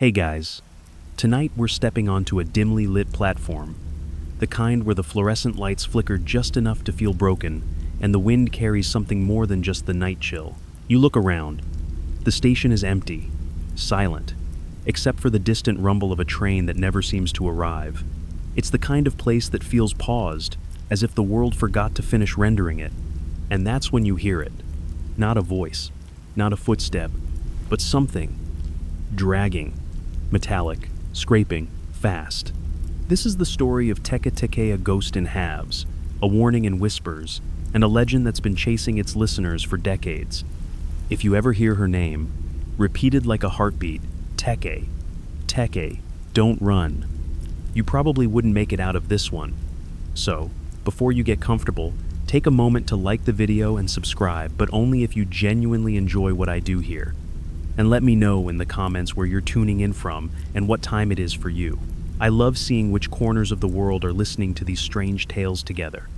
Hey guys, tonight we're stepping onto a dimly lit platform, the kind where the fluorescent lights flicker just enough to feel broken, and the wind carries something more than just the night chill. You look around. The station is empty, silent, except for the distant rumble of a train that never seems to arrive. It's the kind of place that feels paused, as if the world forgot to finish rendering it. And that's when you hear it. Not a voice, not a footstep, but something. Dragging. Metallic, scraping, fast. This is the story of Teke Teke, a ghost in halves, a warning in whispers, and a legend that's been chasing its listeners for decades. If you ever hear her name, repeated like a heartbeat, Teke, Teke, don't run, you probably wouldn't make it out of this one. So, before you get comfortable, take a moment to like the video and subscribe, but only if you genuinely enjoy what I do here. And let me know in the comments where you're tuning in from and what time it is for you. I love seeing which corners of the world are listening to these strange tales together.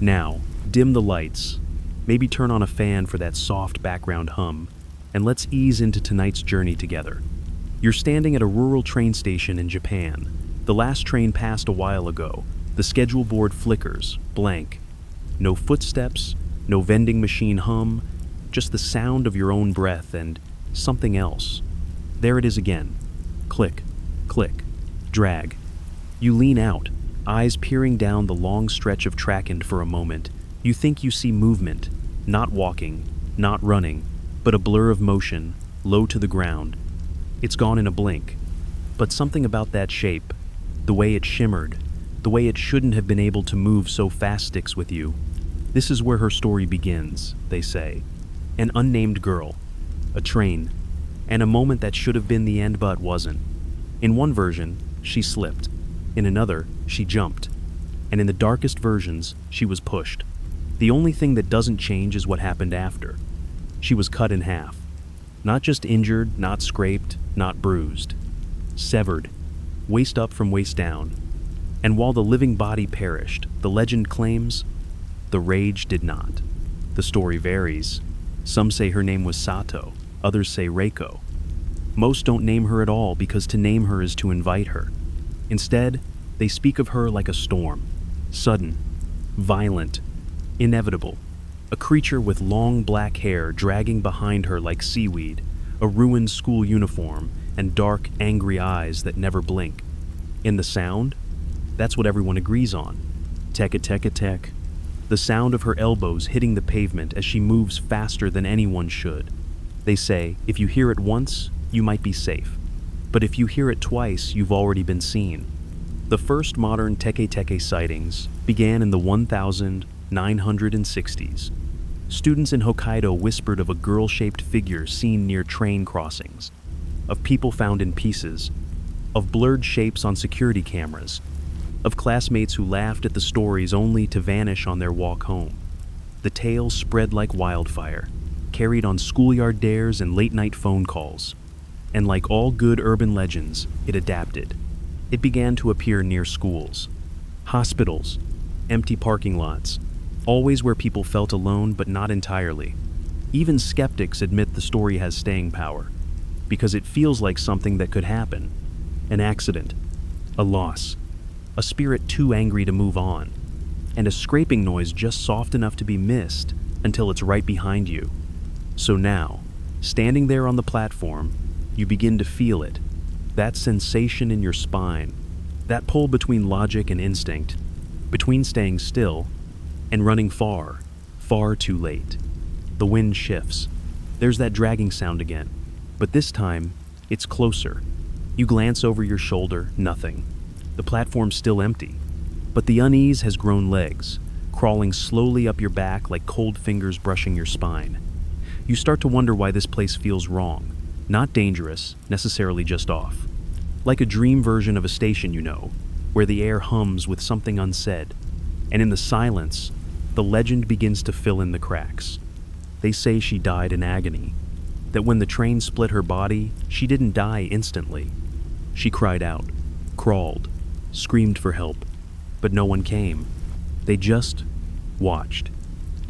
Now, dim the lights, maybe turn on a fan for that soft background hum, and let's ease into tonight's journey together. You're standing at a rural train station in Japan. The last train passed a while ago. The schedule board flickers, blank. No footsteps, no vending machine hum, just the sound of your own breath and something else. There it is again. Click, click, drag. You lean out, eyes peering down the long stretch of track, and for a moment, you think you see movement, not walking, not running, but a blur of motion, low to the ground. It's gone in a blink. But something about that shape, the way it shimmered, the way it shouldn't have been able to move so fast sticks with you. This is where her story begins, they say. An unnamed girl, a train, and a moment that should have been the end but wasn't. In one version, she slipped. In another, she jumped. And in the darkest versions, she was pushed. The only thing that doesn't change is what happened after. She was cut in half. Not just injured, not scraped, not bruised. Severed, waist up from waist down. And while the living body perished, the legend claims the rage did not. The story varies. Some say her name was Sato, others say Reiko. Most don't name her at all because to name her is to invite her. Instead, they speak of her like a storm, sudden, violent, inevitable. A creature with long black hair dragging behind her like seaweed, a ruined school uniform, and dark, angry eyes that never blink. In the sound, that's what everyone agrees on. Teke teke tek. The sound of her elbows hitting the pavement as she moves faster than anyone should. They say, if you hear it once, you might be safe. But if you hear it twice, you've already been seen. The first modern Teke Teke sightings began in the 1960s. Students in Hokkaido whispered of a girl-shaped figure seen near train crossings, of people found in pieces, of blurred shapes on security cameras, of classmates who laughed at the stories only to vanish on their walk home. The tale spread like wildfire, carried on schoolyard dares and late-night phone calls. And like all good urban legends, it adapted. It began to appear near schools, hospitals, empty parking lots, always where people felt alone but not entirely. Even skeptics admit the story has staying power, because it feels like something that could happen. An accident, a loss, a spirit too angry to move on, and a scraping noise just soft enough to be missed until it's right behind you. So now, standing there on the platform, you begin to feel it, that sensation in your spine, that pull between logic and instinct, between staying still and running far, far too late. The wind shifts. There's that dragging sound again, but this time, it's closer. You glance over your shoulder, nothing. The platform's still empty, but the unease has grown legs, crawling slowly up your back like cold fingers brushing your spine. You start to wonder why this place feels wrong, not dangerous, necessarily just off. Like a dream version of a station you know, where the air hums with something unsaid, and in the silence, the legend begins to fill in the cracks. They say she died in agony, that when the train split her body, she didn't die instantly. She cried out, crawled, screamed for help, but no one came. They just watched.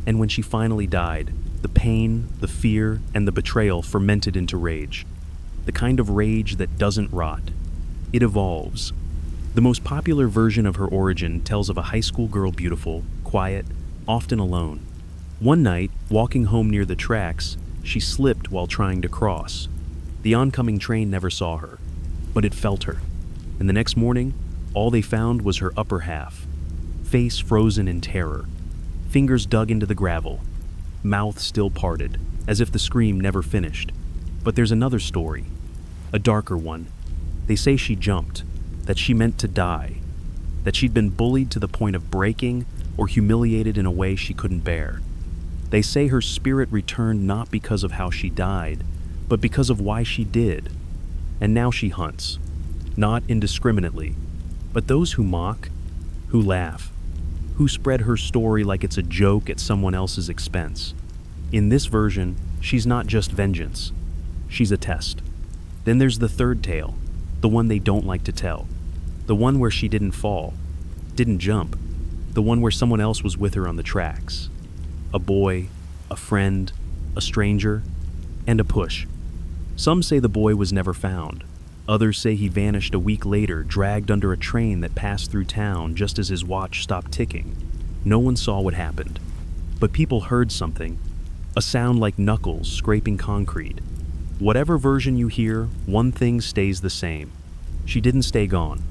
And when she finally died, the pain, the fear, and the betrayal fermented into rage. the kind of rage that doesn't rot. It evolves. The most popular version of her origin tells of a high school girl, beautiful, quiet, often alone. One night, walking home near the tracks, she slipped while trying to cross. The oncoming train never saw her, but it felt her. And the next morning, all they found was her upper half, face frozen in terror, fingers dug into the gravel, mouth still parted, as if the scream never finished. But there's another story, a darker one. They say she jumped, that she meant to die, that she'd been bullied to the point of breaking or humiliated in a way she couldn't bear. They say her spirit returned not because of how she died, but because of why she did. And now she hunts, not indiscriminately, but those who mock, who laugh, who spread her story like it's a joke at someone else's expense. In this version, she's not just vengeance, she's a test. Then there's the third tale, the one they don't like to tell. The one where she didn't fall, didn't jump. The one where someone else was with her on the tracks. A boy, a friend, a stranger, and a push. Some say the boy was never found. Others say he vanished a week later, dragged under a train that passed through town just as his watch stopped ticking. No one saw what happened, but people heard something, a sound like knuckles scraping concrete. Whatever version you hear, one thing stays the same. She didn't stay gone,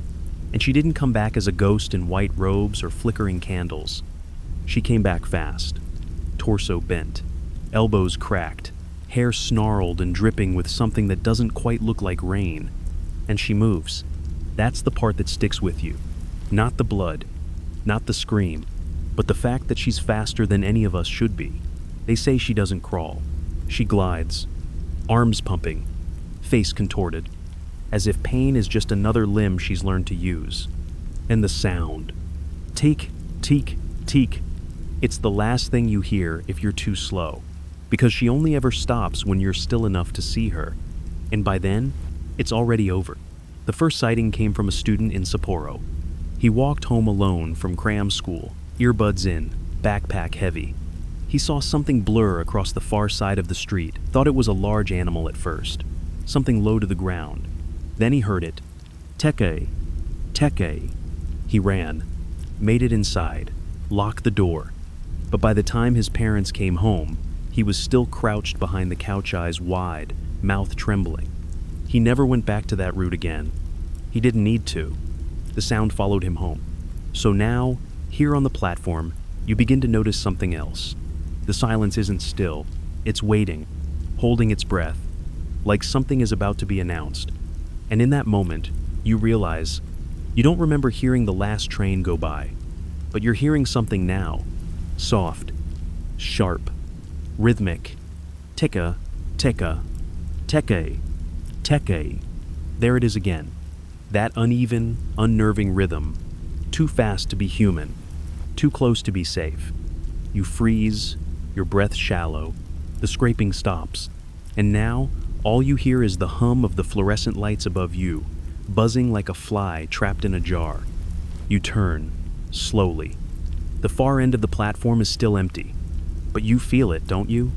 and she didn't come back as a ghost in white robes or flickering candles. She came back fast, torso bent, elbows cracked, hair snarled and dripping with something that doesn't quite look like rain. And she moves. That's the part that sticks with you. Not the blood, not the scream, but the fact that she's faster than any of us should be. They say she doesn't crawl. She glides, arms pumping, face contorted, as if pain is just another limb she's learned to use. And the sound. Teke, teke, teke. It's the last thing you hear if you're too slow, because she only ever stops when you're still enough to see her. And by then, it's already over. The first sighting came from a student in Sapporo. He walked home alone from cram school, earbuds in, backpack heavy. He saw something blur across the far side of the street, thought it was a large animal at first, something low to the ground. Then he heard it. Teke, teke. He ran, made it inside, locked the door. But by the time his parents came home, he was still crouched behind the couch, eyes wide, mouth trembling. He never went back to that route again. He didn't need to. The sound followed him home. So now, here on the platform, you begin to notice something else. The silence isn't still. It's waiting, holding its breath, like something is about to be announced. And in that moment, you realize you don't remember hearing the last train go by, but you're hearing something now. Soft, sharp, rhythmic. Teke, teke, teke, teke. There it is again. That uneven, unnerving rhythm. Too fast to be human. Too close to be safe. You freeze, your breath shallow. The scraping stops. And now, all you hear is the hum of the fluorescent lights above you, buzzing like a fly trapped in a jar. You turn, slowly. The far end of the platform is still empty. But you feel it, don't you?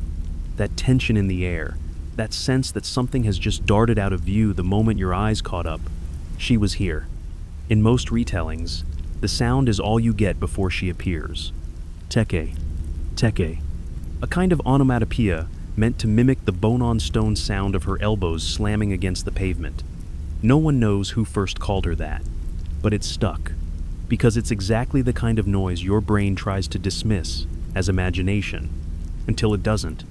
That tension in the air. That sense that something has just darted out of view the moment your eyes caught up. She was here. In most retellings, the sound is all you get before she appears. Teke, teke. A kind of onomatopoeia meant to mimic the bone-on-stone sound of her elbows slamming against the pavement. No one knows who first called her that, but it's stuck, because it's exactly the kind of noise your brain tries to dismiss as imagination, until it doesn't.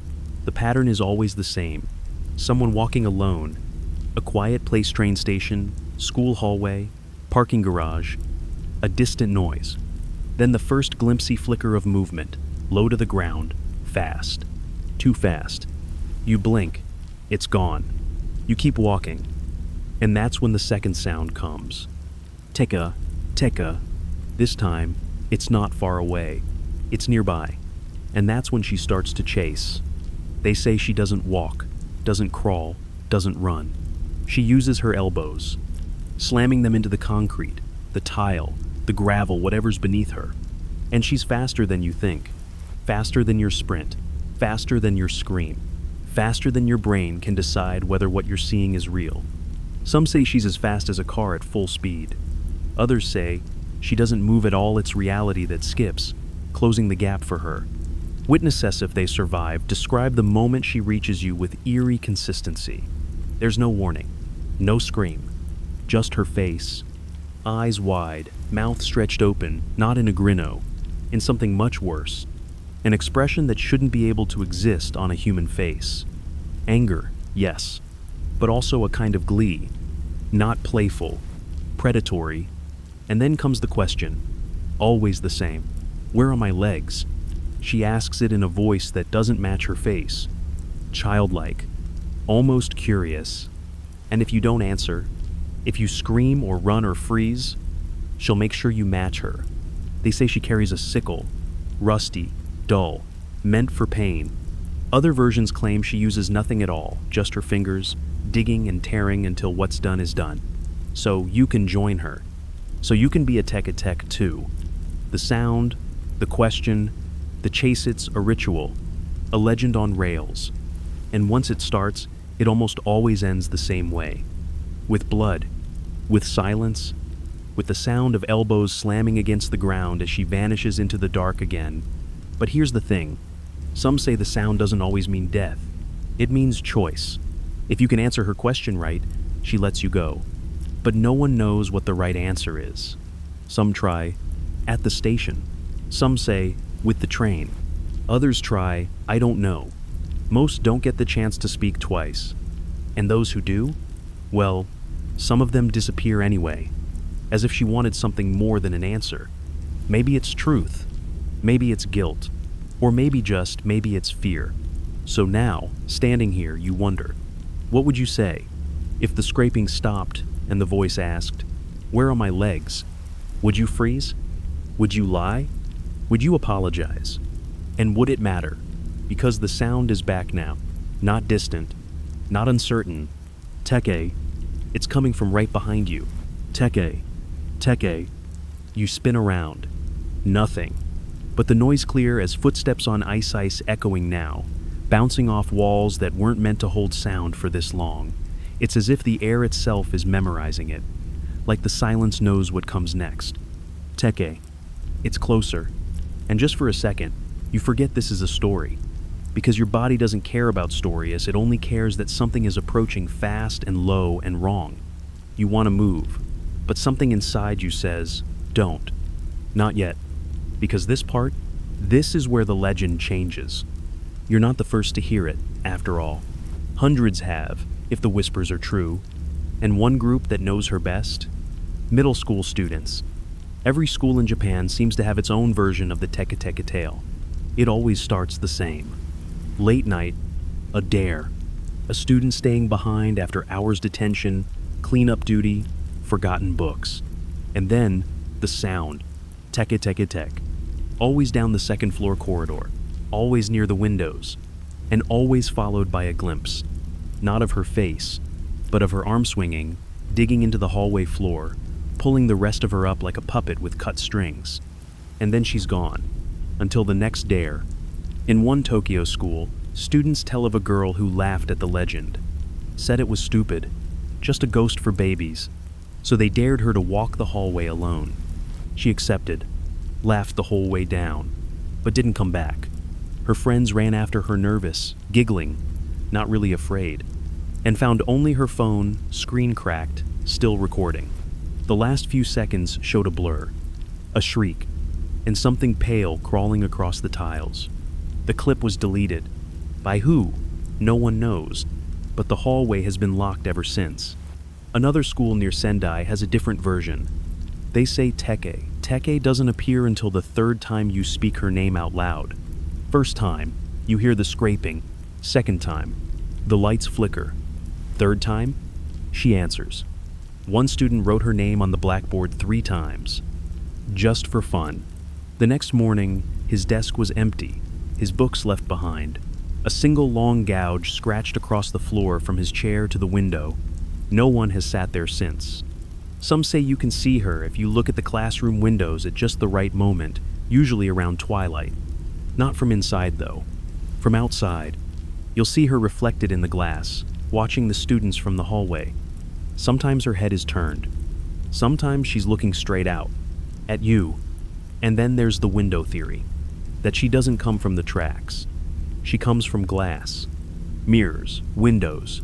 The pattern is always the same. Someone walking alone, a quiet place, train station, school hallway, parking garage, a distant noise. Then the first glimpsy flicker of movement, low to the ground, fast. Too fast. You blink, it's gone. You keep walking, and that's when the second sound comes. Teke, teke. This time, it's not far away. It's nearby, and that's when she starts to chase. They say she doesn't walk, doesn't crawl, doesn't run. She uses her elbows, slamming them into the concrete, the tile, the gravel, whatever's beneath her. And she's faster than you think, faster than your sprint, faster than your scream, faster than your brain can decide whether what you're seeing is real. Some say she's as fast as a car at full speed. Others say she doesn't move at all, it's reality that skips, closing the gap for her. Witnesses, if they survive, describe the moment she reaches you with eerie consistency. There's no warning, no scream, just her face, eyes wide, mouth stretched open, not in a grinno, in something much worse, an expression that shouldn't be able to exist on a human face. Anger, yes, but also a kind of glee, not playful, predatory. And then comes the question, always the same, where are my legs? She asks it in a voice that doesn't match her face, childlike, almost curious. And if you don't answer, if you scream or run or freeze, she'll make sure you match her. They say she carries a sickle, rusty, dull, meant for pain. Other versions claim she uses nothing at all, just her fingers, digging and tearing until what's done is done. So you can join her. So you can be a Teke Teke too. The sound, the question, the chase, it's a ritual, a legend on rails. And once it starts, it almost always ends the same way. With blood, with silence, with the sound of elbows slamming against the ground as she vanishes into the dark again. But here's the thing. Some say the sound doesn't always mean death. It means choice. If you can answer her question right, she lets you go. But no one knows what the right answer is. Some try, at the station. Some say, with the train. Others try, I don't know. Most don't get the chance to speak twice. And those who do? Well, some of them disappear anyway, as if she wanted something more than an answer. Maybe it's truth, maybe it's guilt, or maybe it's fear. So now, standing here, you wonder, what would you say if the scraping stopped and the voice asked, where are my legs? Would you freeze? Would you lie? Would you apologize? And would it matter? Because the sound is back now, not distant, not uncertain. Teke, it's coming from right behind you. Teke, Teke. You spin around. Nothing. But the noise clear as footsteps on ice echoing now, bouncing off walls that weren't meant to hold sound for this long. It's as if the air itself is memorizing it, like the silence knows what comes next. Teke, it's closer. And just for a second, you forget this is a story. Because your body doesn't care about stories, it only cares that something is approaching fast and low and wrong. You want to move, but something inside you says, don't. Not yet. Because this is where the legend changes. You're not the first to hear it, after all. Hundreds have, if the whispers are true. And one group that knows her best? Middle school students. Every school in Japan seems to have its own version of the Teke Teke tale. It always starts the same. Late night, a dare. A student staying behind after hours detention, cleanup duty, forgotten books. And then, the sound. Teke Teke Teke. Always down the second floor corridor. Always near the windows. And always followed by a glimpse. Not of her face, but of her arm swinging, digging into the hallway floor, pulling the rest of her up like a puppet with cut strings. And then she's gone. Until the next dare. In one Tokyo school, students tell of a girl who laughed at the legend. Said it was stupid. Just a ghost for babies. So they dared her to walk the hallway alone. She accepted. Laughed the whole way down. But didn't come back. Her friends ran after her nervous, giggling, not really afraid, and found only her phone, screen cracked, still recording. The last few seconds showed a blur, a shriek, and something pale crawling across the tiles. The clip was deleted. By who? No one knows, but the hallway has been locked ever since. Another school near Sendai has a different version. They say Teke. Teke doesn't appear until the third time you speak her name out loud. First time, you hear the scraping. Second time, the lights flicker. Third time, she answers. One student wrote her name on the blackboard 3 times. Just for fun. The next morning, his desk was empty, his books left behind. A single long gouge scratched across the floor from his chair to the window. No one has sat there since. Some say you can see her if you look at the classroom windows at just the right moment, usually around twilight. Not from inside, though. From outside. You'll see her reflected in the glass, watching the students from the hallway. Sometimes her head is turned. Sometimes she's looking straight out, at you. And then there's the window theory, that she doesn't come from the tracks. She comes from glass, mirrors, windows,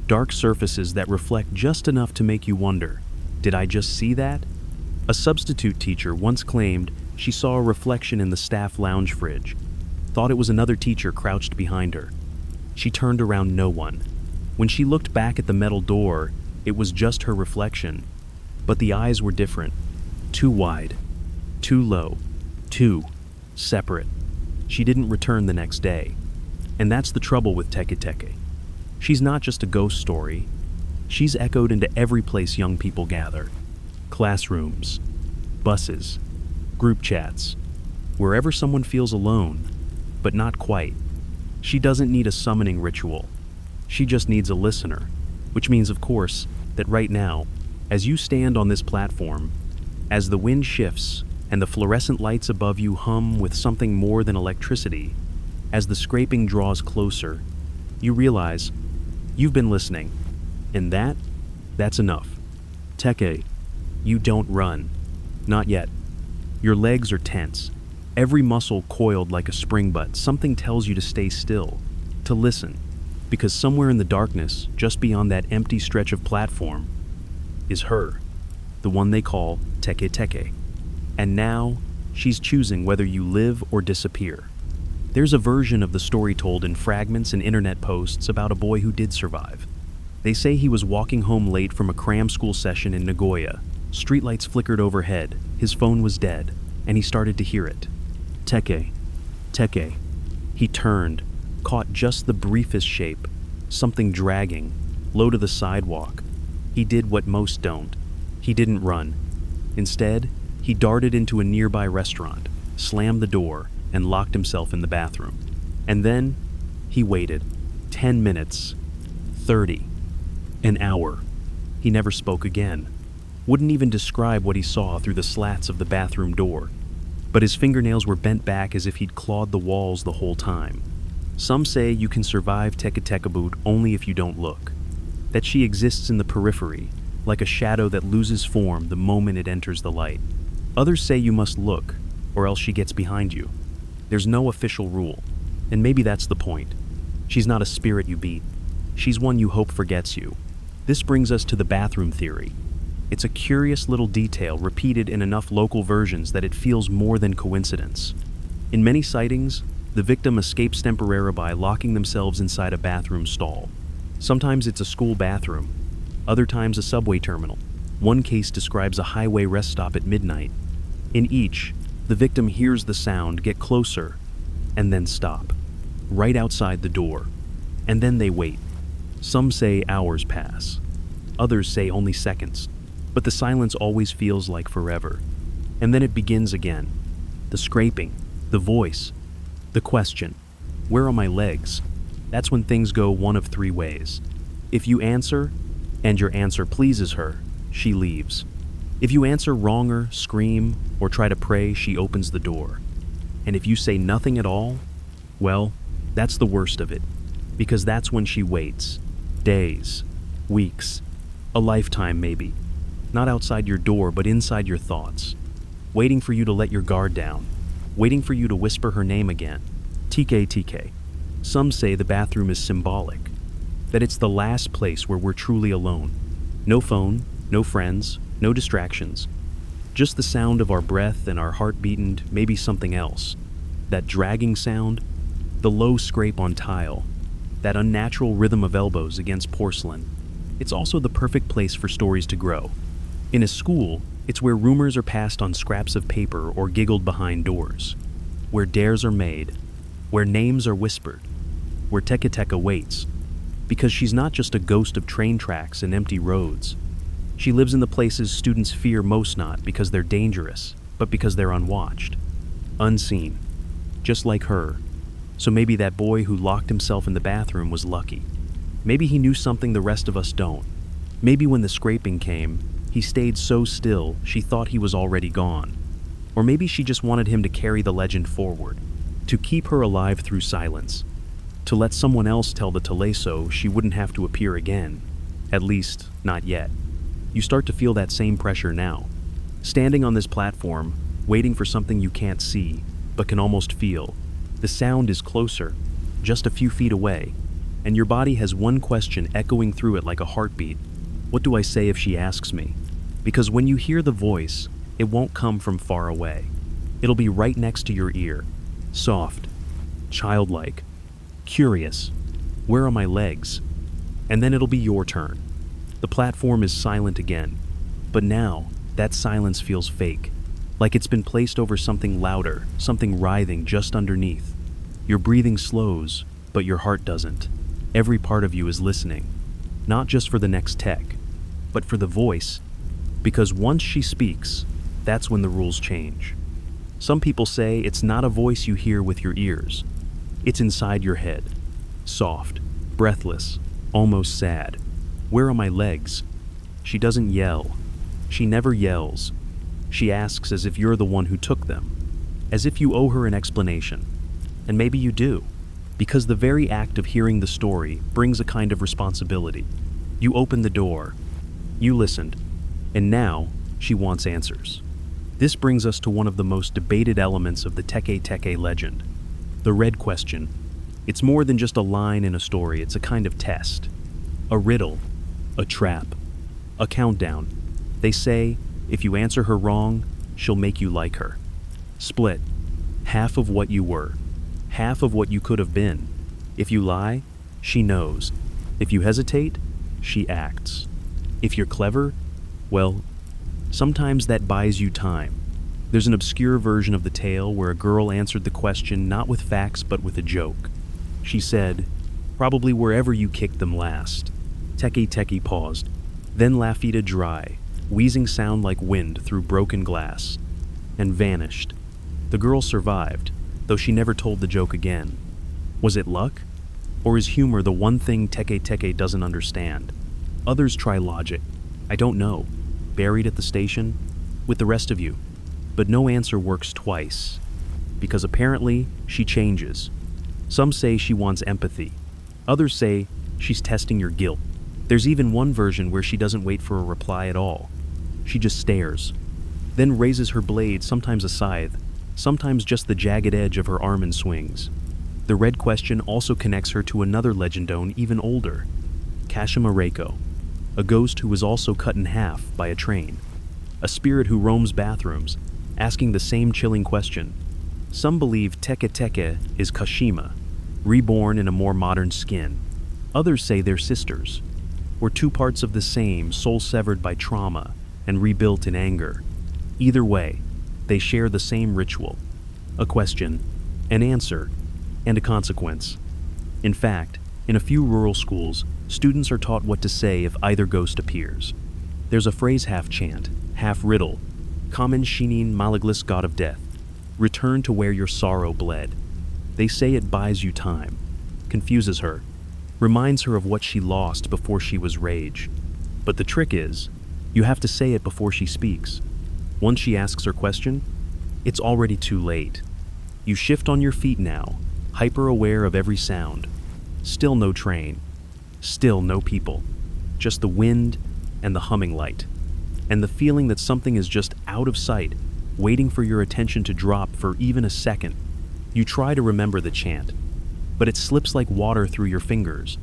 dark surfaces that reflect just enough to make you wonder, did I just see that? A substitute teacher once claimed she saw a reflection in the staff lounge fridge, thought it was another teacher crouched behind her. She turned around no one. When she looked back at the metal door, it was just her reflection. But the eyes were different. Too wide. Too low. Too separate. She didn't return the next day. And that's the trouble with Teke Teke. She's not just a ghost story. She's echoed into every place young people gather. Classrooms. Buses. Group chats. Wherever someone feels alone, but not quite. She doesn't need a summoning ritual. She just needs a listener, which means, of course, that right now, as you stand on this platform, as the wind shifts and the fluorescent lights above you hum with something more than electricity, as the scraping draws closer, you realize you've been listening, and that's enough. Teke, you don't run. Not yet. Your legs are tense, every muscle coiled like a spring, but something tells you to stay still, to listen, because somewhere in the darkness, just beyond that empty stretch of platform, is her, the one they call Teke Teke. And now, she's choosing whether you live or disappear. There's a version of the story told in fragments and internet posts about a boy who did survive. They say he was walking home late from a cram school session in Nagoya. Streetlights flickered overhead, his phone was dead, and he started to hear it. Teke, Teke. He turned, caught just the briefest shape, something dragging, low to the sidewalk. He did what most don't. He didn't run. Instead, he darted into a nearby restaurant, slammed the door, and locked himself in the bathroom. And then, he waited. 10 minutes. 30. An hour. He never spoke again. Wouldn't even describe what he saw through the slats of the bathroom door. But his fingernails were bent back as if he'd clawed the walls the whole time. Some say you can survive Teke Teke boot only if you don't look. That she exists in the periphery, like a shadow that loses form the moment it enters the light. Others say you must look, or else she gets behind you. There's no official rule, and maybe that's the point. She's not a spirit you beat. She's one you hope forgets you. This brings us to the bathroom theory. It's a curious little detail repeated in enough local versions that it feels more than coincidence. In many sightings, the victim escapes temporarily by locking themselves inside a bathroom stall. Sometimes it's a school bathroom, other times a subway terminal. One case describes a highway rest stop at midnight. In each, the victim hears the sound get closer and then stop, right outside the door. And then they wait. Some say hours pass. Others say only seconds. But the silence always feels like forever. And then it begins again. The scraping, the voice, the question, where are my legs? That's when things go one of three ways. If you answer, and your answer pleases her, she leaves. If you answer wronger, scream, or try to pray, she opens the door. And if you say nothing at all, well, that's the worst of it. Because that's when she waits. Days, weeks, a lifetime maybe. Not outside your door, but inside your thoughts. Waiting for you to let your guard down. Waiting for you to whisper her name again. Teke Teke. Some say the bathroom is symbolic. That it's the last place where we're truly alone. No phone, no friends, no distractions. Just the sound of our breath and our heartbeat and maybe something else. That dragging sound, the low scrape on tile, that unnatural rhythm of elbows against porcelain. It's also the perfect place for stories to grow. In a school, it's where rumors are passed on scraps of paper or giggled behind doors, where dares are made, where names are whispered, where Teke Teke waits, because she's not just a ghost of train tracks and empty roads. She lives in the places students fear most, not because they're dangerous, but because they're unwatched, unseen, just like her. So maybe that boy who locked himself in the bathroom was lucky. Maybe he knew something the rest of us don't. Maybe when the scraping came, he stayed so still she thought he was already gone. Or maybe she just wanted him to carry the legend forward, to keep her alive through silence. To let someone else tell the tale so she wouldn't have to appear again. At least, not yet. You start to feel that same pressure now. Standing on this platform, waiting for something you can't see, but can almost feel. The sound is closer, just a few feet away, and your body has one question echoing through it like a heartbeat. What do I say if she asks me? Because when you hear the voice, it won't come from far away. It'll be right next to your ear. Soft, childlike, curious. Where are my legs? And then it'll be your turn. The platform is silent again, but now that silence feels fake, like it's been placed over something louder, something writhing just underneath. Your breathing slows, but your heart doesn't. Every part of you is listening, not just for the next tech, but for the voice, because once she speaks, that's when the rules change. Some people say it's not a voice you hear with your ears. It's inside your head, soft, breathless, almost sad. Where are my legs? She doesn't yell. She never yells. She asks as if you're the one who took them, as if you owe her an explanation. And maybe you do, because the very act of hearing the story brings a kind of responsibility. You opened the door. You listened. And now, she wants answers. This brings us to one of the most debated elements of the Teke Teke legend, the red question. It's more than just a line in a story, it's a kind of test. A riddle, a trap, a countdown. They say, if you answer her wrong, she'll make you like her. Split, half of what you were, half of what you could have been. If you lie, she knows. If you hesitate, she acts. If you're clever, well, sometimes that buys you time. There's an obscure version of the tale where a girl answered the question not with facts but with a joke. She said, probably wherever you kicked them last. Teke Teke paused, then Lafita dry, wheezing sound like wind through broken glass, and vanished. The girl survived, though she never told the joke again. Was it luck? Or is humor the one thing Teke Teke doesn't understand? Others try logic. I don't know. Buried at the station? With the rest of you. But no answer works twice. Because apparently, she changes. Some say she wants empathy. Others say she's testing your guilt. There's even one version where she doesn't wait for a reply at all. She just stares. Then raises her blade, sometimes a scythe, sometimes just the jagged edge of her arm and swings. The red question also connects her to another legendone even older, Kashima Reiko, a ghost who was also cut in half by a train, a spirit who roams bathrooms, asking the same chilling question. Some believe Teke Teke is Kashima, reborn in a more modern skin. Others say they're sisters, or two parts of the same soul severed by trauma and rebuilt in anger. Either way, they share the same ritual, a question, an answer, and a consequence. In fact, in a few rural schools, students are taught what to say if either ghost appears. There's a phrase half chant, half riddle, Kamen Shinin Malaglis God of Death, return to where your sorrow bled. They say it buys you time, confuses her, reminds her of what she lost before she was rage. But the trick is, you have to say it before she speaks. Once she asks her question, it's already too late. You shift on your feet now, hyper-aware of every sound. Still no train. Still no people. Just the wind and the humming light. And the feeling that something is just out of sight, waiting for your attention to drop for even a second. You try to remember the chant, but it slips like water through your fingers.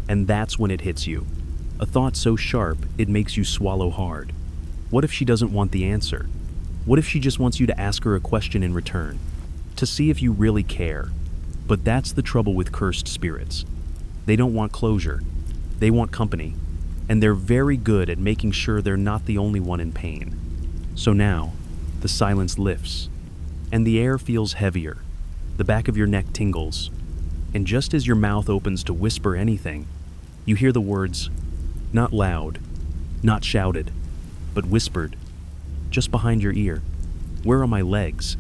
And that's when it hits you. A thought so sharp, it makes you swallow hard. What if she doesn't want the answer? What if she just wants you to ask her a question in return? To see if you really care. But that's the trouble with cursed spirits. They don't want closure. They want company. And they're very good at making sure they're not the only one in pain. So now, the silence lifts. And the air feels heavier. The back of your neck tingles. And just as your mouth opens to whisper anything, you hear the words, not loud, not shouted, but whispered, just behind your ear. Where are my legs?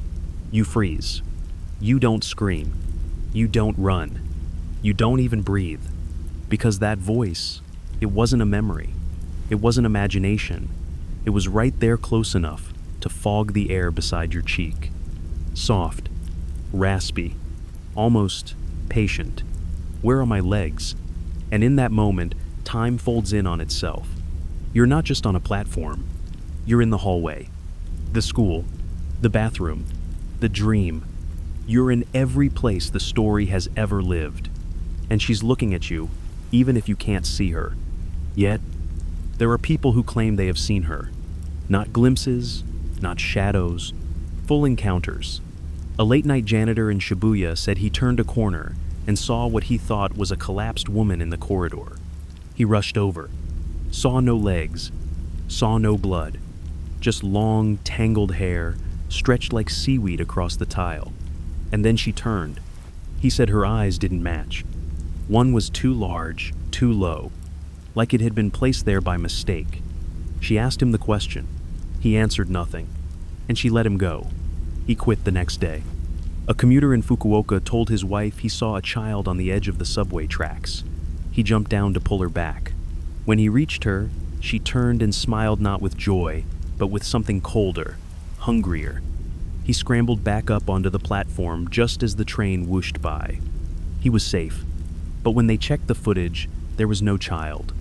You freeze. You don't scream. You don't run. You don't even breathe. Because that voice, it wasn't a memory. It wasn't imagination. It was right there close enough to fog the air beside your cheek. Soft, raspy, almost patient. Where are my legs? And in that moment, time folds in on itself. You're not just on a platform. You're in the hallway, the school, the bathroom, the dream. You're in every place the story has ever lived. And she's looking at you, even if you can't see her. Yet, there are people who claim they have seen her. Not glimpses, not shadows, full encounters. A late-night janitor in Shibuya said he turned a corner and saw what he thought was a collapsed woman in the corridor. He rushed over, saw no legs, saw no blood, just long, tangled hair stretched like seaweed across the tile. And then she turned. He said her eyes didn't match. One was too large, too low, like it had been placed there by mistake. She asked him the question. He answered nothing, and she let him go. He quit the next day. A commuter in Fukuoka told his wife he saw a child on the edge of the subway tracks. He jumped down to pull her back. When he reached her, she turned and smiled not with joy, but with something colder, hungrier. He scrambled back up onto the platform just as the train whooshed by. He was safe, but when they checked the footage, there was no child.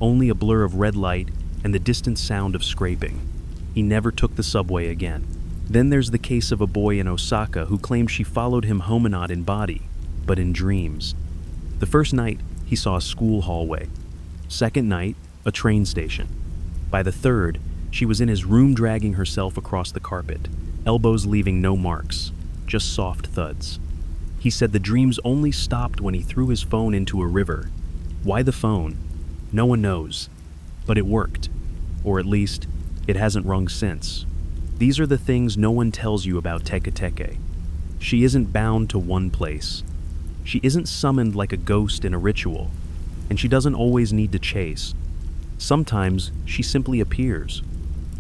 Only a blur of red light and the distant sound of scraping. He never took the subway again. Then there's the case of a boy in Osaka who claimed she followed him home and not in body, but in dreams. The first night, he saw a school hallway. Second night, a train station. By the third, she was in his room dragging herself across the carpet, elbows leaving no marks, just soft thuds. He said the dreams only stopped when he threw his phone into a river. Why the phone? No one knows. But it worked. Or at least, it hasn't rung since. These are the things no one tells you about Teke Teke. She isn't bound to one place. She isn't summoned like a ghost in a ritual. And she doesn't always need to chase. Sometimes she simply appears.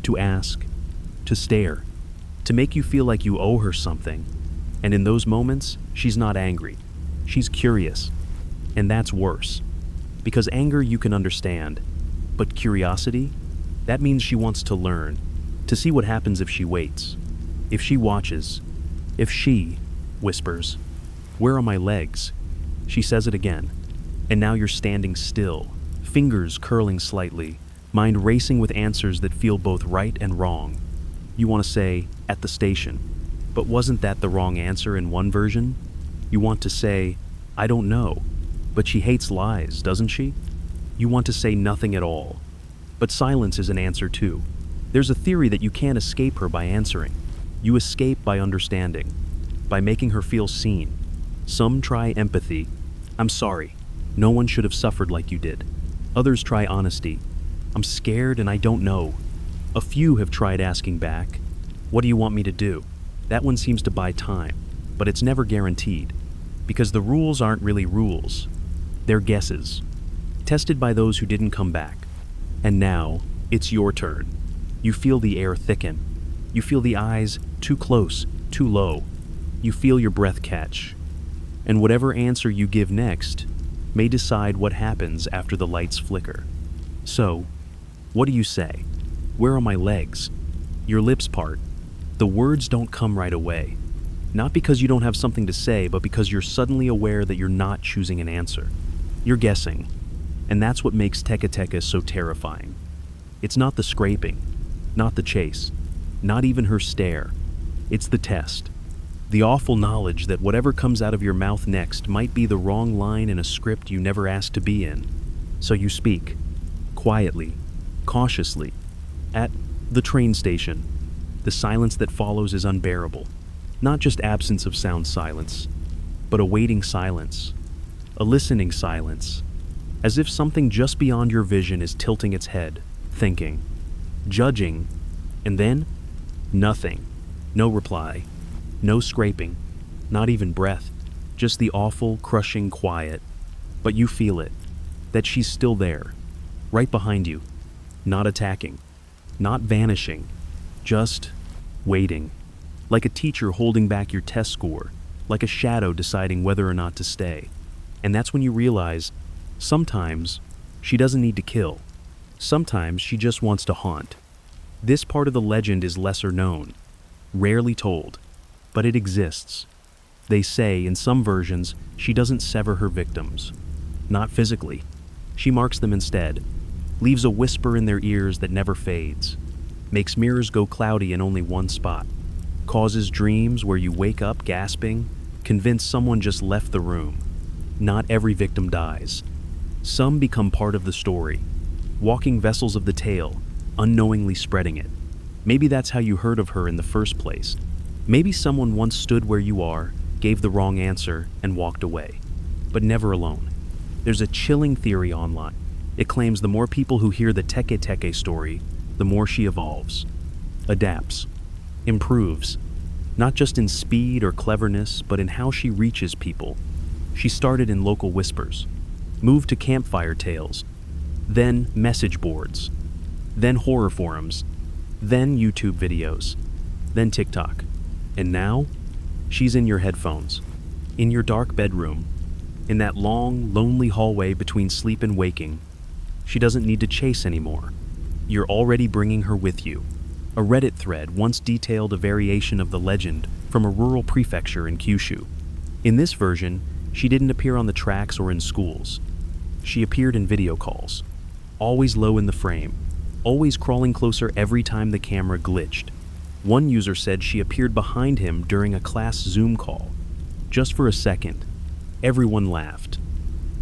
To ask, to stare, to make you feel like you owe her something. And in those moments, she's not angry. She's curious. And that's worse. Because anger you can understand. But curiosity? That means she wants to learn. To see what happens if she waits. If she watches. If she whispers, "Where are my legs?" She says it again. And now you're standing still, fingers curling slightly, mind racing with answers that feel both right and wrong. You want to say, "At the station." But wasn't that the wrong answer in one version? You want to say, "I don't know." But she hates lies, doesn't she? You want to say nothing at all. But silence is an answer too. There's a theory that you can't escape her by answering. You escape by understanding, by making her feel seen. Some try empathy. "I'm sorry. No one should have suffered like you did." Others try honesty. "I'm scared and I don't know." A few have tried asking back, "What do you want me to do?" That one seems to buy time, but it's never guaranteed. Because the rules aren't really rules. They're guesses. Tested by those who didn't come back. And now, it's your turn. You feel the air thicken. You feel the eyes too close, too low. You feel your breath catch. And whatever answer you give next may decide what happens after the lights flicker. So, what do you say? "Where are my legs?" Your lips part. The words don't come right away. Not because you don't have something to say, but because you're suddenly aware that you're not choosing an answer. You're guessing. And that's what makes Teke Teke so terrifying. It's not the scraping, not the chase, not even her stare. It's the test. The awful knowledge that whatever comes out of your mouth next might be the wrong line in a script you never asked to be in. So you speak, quietly, cautiously, at the train station. The silence that follows is unbearable. Not just absence of sound silence, but a waiting silence, a listening silence, as if something just beyond your vision is tilting its head, thinking, judging, and then nothing. No reply, no scraping, not even breath, just the awful, crushing quiet. But you feel it, that she's still there, right behind you, not attacking, not vanishing, just waiting. Like a teacher holding back your test score, like a shadow deciding whether or not to stay. And that's when you realize, sometimes she doesn't need to kill. Sometimes she just wants to haunt. This part of the legend is lesser known, rarely told, but it exists. They say, in some versions, she doesn't sever her victims. Not physically. She marks them instead, leaves a whisper in their ears that never fades, makes mirrors go cloudy in only one spot, causes dreams where you wake up gasping, convinced someone just left the room. Not every victim dies. Some become part of the story, walking vessels of the tale, unknowingly spreading it. Maybe that's how you heard of her in the first place. Maybe someone once stood where you are, gave the wrong answer, and walked away. But never alone. There's a chilling theory online. It claims the more people who hear the Teke Teke story, the more she evolves, adapts, improves, not just in speed or cleverness, but in how she reaches people. She started in local whispers, moved to campfire tales, then message boards, then horror forums, then YouTube videos, then TikTok. And now, she's in your headphones, in your dark bedroom, in that long, lonely hallway between sleep and waking. She doesn't need to chase anymore. You're already bringing her with you. A Reddit thread once detailed a variation of the legend from a rural prefecture in Kyushu. In this version, she didn't appear on the tracks or in schools. She appeared in video calls, always low in the frame, always crawling closer every time the camera glitched. One user said she appeared behind him during a class Zoom call. Just for a second, everyone laughed,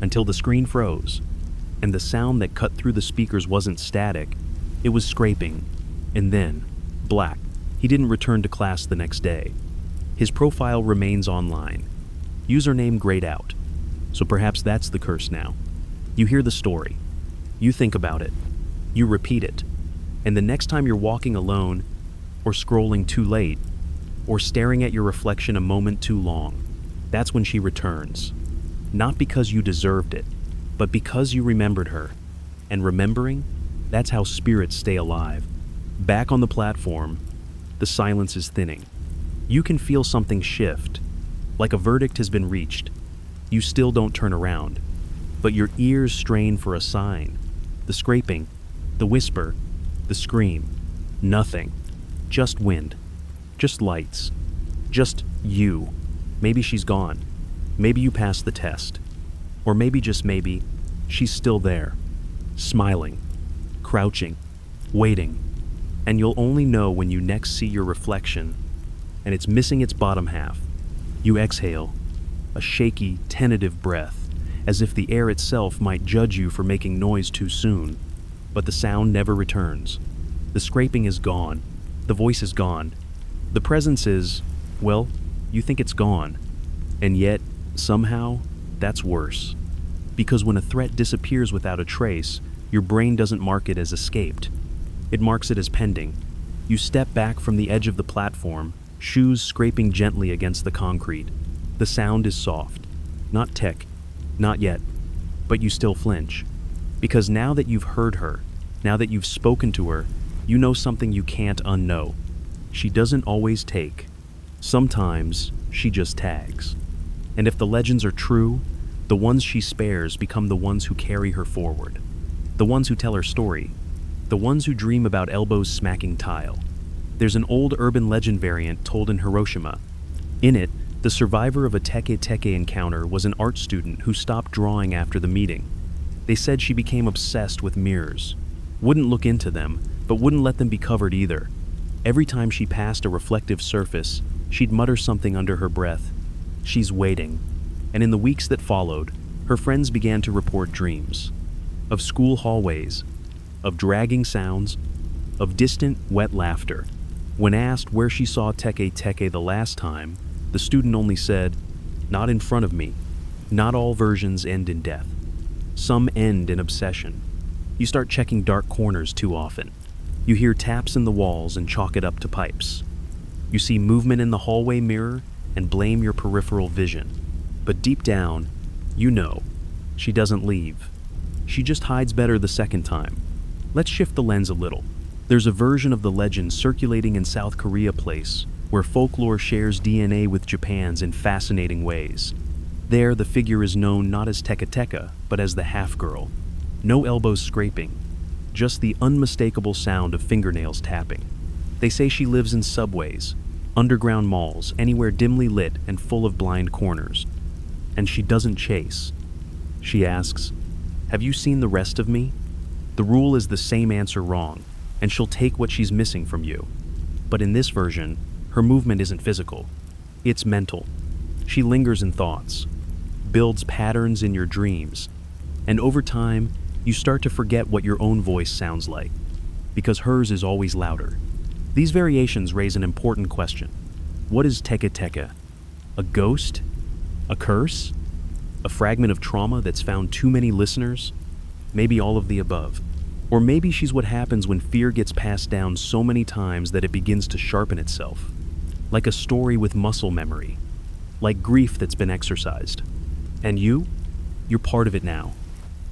until the screen froze, and the sound that cut through the speakers wasn't static, it was scraping, and then, black. He didn't return to class the next day. His profile remains online. Username grayed out. So perhaps that's the curse now. You hear the story. You think about it. You repeat it. And the next time you're walking alone, or scrolling too late, or staring at your reflection a moment too long, that's when she returns. Not because you deserved it, but because you remembered her. And remembering, that's how spirits stay alive. Back on the platform, the silence is thinning. You can feel something shift, like a verdict has been reached. You still don't turn around, but your ears strain for a sign. The scraping, the whisper, the scream. Nothing. Just wind. Just lights. Just you. Maybe she's gone. Maybe you passed the test. Or maybe, just maybe, she's still there. Smiling. Crouching. Waiting. And you'll only know when you next see your reflection, and it's missing its bottom half. You exhale, a shaky, tentative breath, as if the air itself might judge you for making noise too soon. But the sound never returns. The scraping is gone. The voice is gone. The presence is, well, you think it's gone. And yet, somehow, that's worse. Because when a threat disappears without a trace, your brain doesn't mark it as escaped. It marks it as pending. You step back from the edge of the platform, shoes scraping gently against the concrete. The sound is soft. Not tech. Not yet. But you still flinch. Because now that you've heard her, now that you've spoken to her, you know something you can't unknow. She doesn't always take. Sometimes, she just tags. And if the legends are true, the ones she spares become the ones who carry her forward. The ones who tell her story. The ones who dream about elbows smacking tile. There's an old urban legend variant told in Hiroshima. In it, the survivor of a Teke Teke encounter was an art student who stopped drawing after the meeting. They said she became obsessed with mirrors. Wouldn't look into them, but wouldn't let them be covered either. Every time she passed a reflective surface, she'd mutter something under her breath. She's waiting. And in the weeks that followed, her friends began to report dreams. Of school hallways, of dragging sounds, of distant, wet laughter. When asked where she saw Teke Teke the last time, the student only said, "Not in front of me." Not all versions end in death. Some end in obsession. You start checking dark corners too often. You hear taps in the walls and chalk it up to pipes. You see movement in the hallway mirror and blame your peripheral vision. But deep down, you know, she doesn't leave. She just hides better the second time. Let's shift the lens a little. There's a version of the legend circulating in South Korea place, where folklore shares DNA with Japan's in fascinating ways. There, the figure is known not as Teke Teke, but as the half-girl. No elbows scraping, just the unmistakable sound of fingernails tapping. They say she lives in subways, underground malls, anywhere dimly lit and full of blind corners. And she doesn't chase. She asks, "Have you seen the rest of me?" The rule is the same answer wrong, and she'll take what she's missing from you. But in this version, her movement isn't physical. It's mental. She lingers in thoughts, builds patterns in your dreams, and over time, you start to forget what your own voice sounds like, because hers is always louder. These variations raise an important question. What is Teke Teke? A ghost? A curse? A fragment of trauma that's found too many listeners? Maybe all of the above. Or maybe she's what happens when fear gets passed down so many times that it begins to sharpen itself. Like a story with muscle memory. Like grief that's been exercised. And you're part of it now.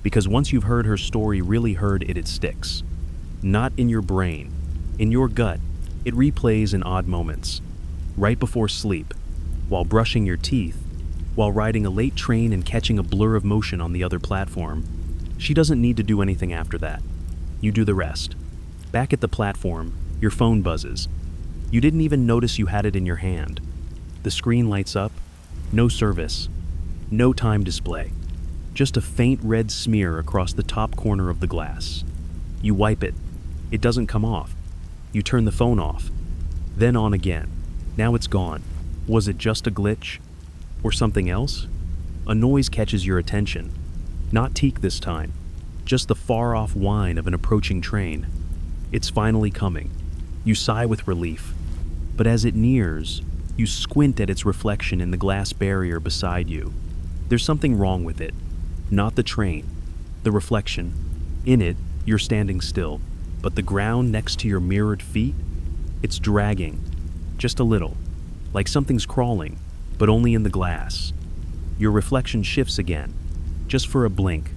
Because once you've heard her story, really heard it, it sticks. Not in your brain, in your gut. It replays in odd moments. Right before sleep, while brushing your teeth, while riding a late train and catching a blur of motion on the other platform. She doesn't need to do anything after that. You do the rest. Back at the platform, your phone buzzes. You didn't even notice you had it in your hand. The screen lights up. No service. No time display. Just a faint red smear across the top corner of the glass. You wipe it. It doesn't come off. You turn the phone off. Then on again. Now it's gone. Was it just a glitch? Or something else? A noise catches your attention. Not Teke this time. Just the far-off whine of an approaching train. It's finally coming. You sigh with relief. But as it nears, you squint at its reflection in the glass barrier beside you. There's something wrong with it. Not the train. The reflection. In it, you're standing still. But the ground next to your mirrored feet? It's dragging. Just a little. Like something's crawling, but only in the glass. Your reflection shifts again. Just for a blink.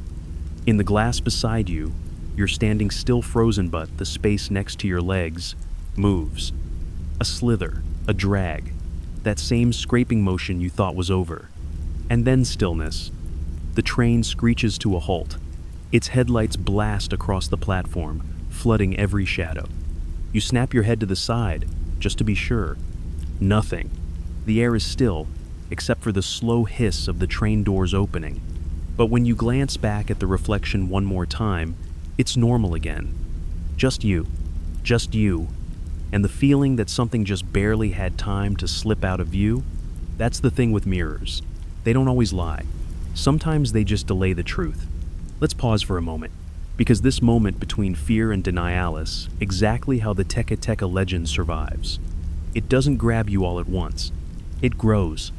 In the glass beside you, you're standing still frozen, but the space next to your legs moves. A slither, a drag. That same scraping motion you thought was over. And then stillness. The train screeches to a halt. Its headlights blast across the platform, flooding every shadow. You snap your head to the side, just to be sure. Nothing. The air is still, except for the slow hiss of the train doors opening. But when you glance back at the reflection one more time, it's normal again. Just you. Just you. And the feeling that something just barely had time to slip out of view? That's the thing with mirrors. They don't always lie. Sometimes they just delay the truth. Let's pause for a moment. Because this moment between fear and denial is exactly how the Teke Teke legend survives. It doesn't grab you all at once. It grows.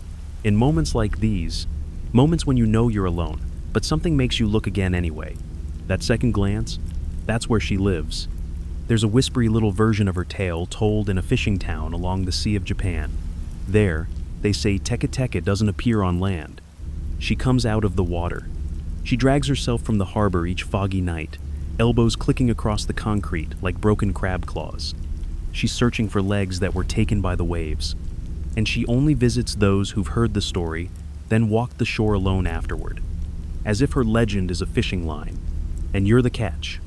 In moments like these, moments when you know you're alone, but something makes you look again anyway. That second glance, that's where she lives. There's a whispery little version of her tale told in a fishing town along the Sea of Japan. There, they say Teke Teke doesn't appear on land. She comes out of the water. She drags herself from the harbor each foggy night, elbows clicking across the concrete like broken crab claws. She's searching for legs that were taken by the waves. And she only visits those who've heard the story, then walked the shore alone afterward. As if her legend is a fishing line, and you're the catch.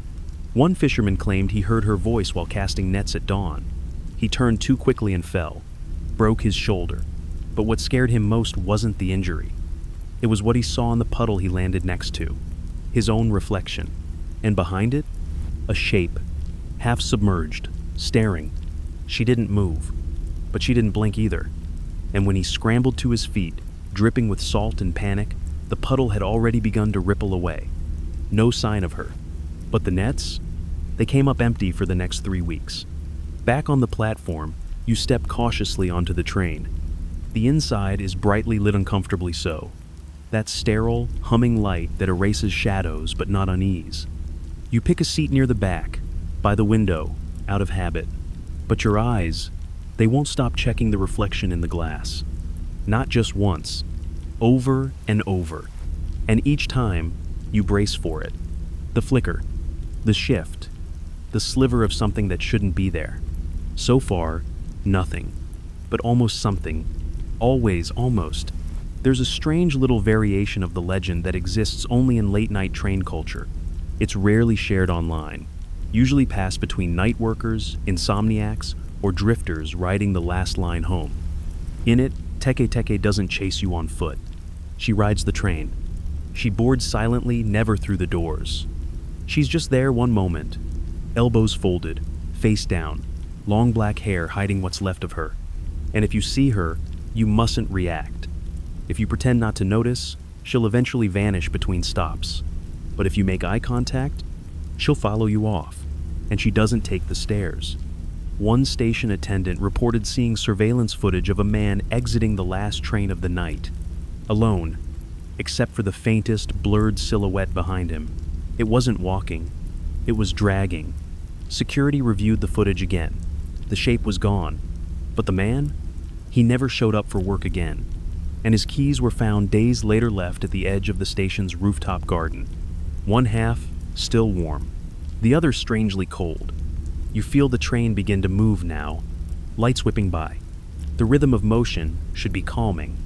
One fisherman claimed he heard her voice while casting nets at dawn. He turned too quickly and fell, broke his shoulder. But what scared him most wasn't the injury. It was what he saw in the puddle he landed next to, his own reflection. And behind it, a shape, half submerged, staring. She didn't move, but she didn't blink either. And when he scrambled to his feet, dripping with salt and panic, the puddle had already begun to ripple away. No sign of her. But the nets? They came up empty for the next 3 weeks. Back on the platform, you step cautiously onto the train. The inside is brightly lit, uncomfortably so. That sterile, humming light that erases shadows but not unease. You pick a seat near the back, by the window, out of habit. But your eyes, they won't stop checking the reflection in the glass. Not just once, over and over. And each time, you brace for it. The flicker, the shift, the sliver of something that shouldn't be there. So far, nothing, but almost something. Always, almost. There's a strange little variation of the legend that exists only in late-night train culture. It's rarely shared online, usually passed between night workers, insomniacs, or drifters riding the last line home. In it, Teke Teke doesn't chase you on foot. She rides the train. She boards silently, never through the doors. She's just there one moment, elbows folded, face down, long black hair hiding what's left of her. And if you see her, you mustn't react. If you pretend not to notice, she'll eventually vanish between stops. But if you make eye contact, she'll follow you off, and she doesn't take the stairs. One station attendant reported seeing surveillance footage of a man exiting the last train of the night, alone, except for the faintest, blurred silhouette behind him. It wasn't walking, it was dragging. Security reviewed the footage again. The shape was gone, but the man? He never showed up for work again, and his keys were found days later left at the edge of the station's rooftop garden. One half still warm, the other strangely cold. You feel the train begin to move now, lights whipping by. The rhythm of motion should be calming,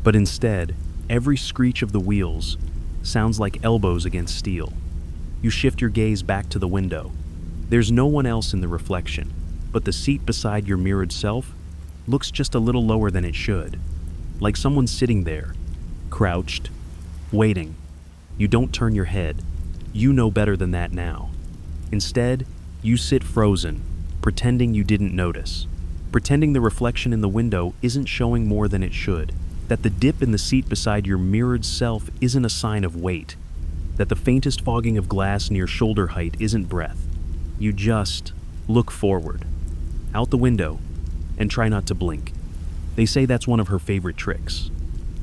but instead, every screech of the wheels sounds like elbows against steel. You shift your gaze back to the window. There's no one else in the reflection, but the seat beside your mirrored self looks just a little lower than it should, like someone sitting there, crouched, waiting. You don't turn your head. You know better than that now. Instead, you sit frozen, pretending you didn't notice, pretending the reflection in the window isn't showing more than it should, that the dip in the seat beside your mirrored self isn't a sign of weight, that the faintest fogging of glass near shoulder height isn't breath. You just look forward, out the window, and try not to blink. They say that's one of her favorite tricks.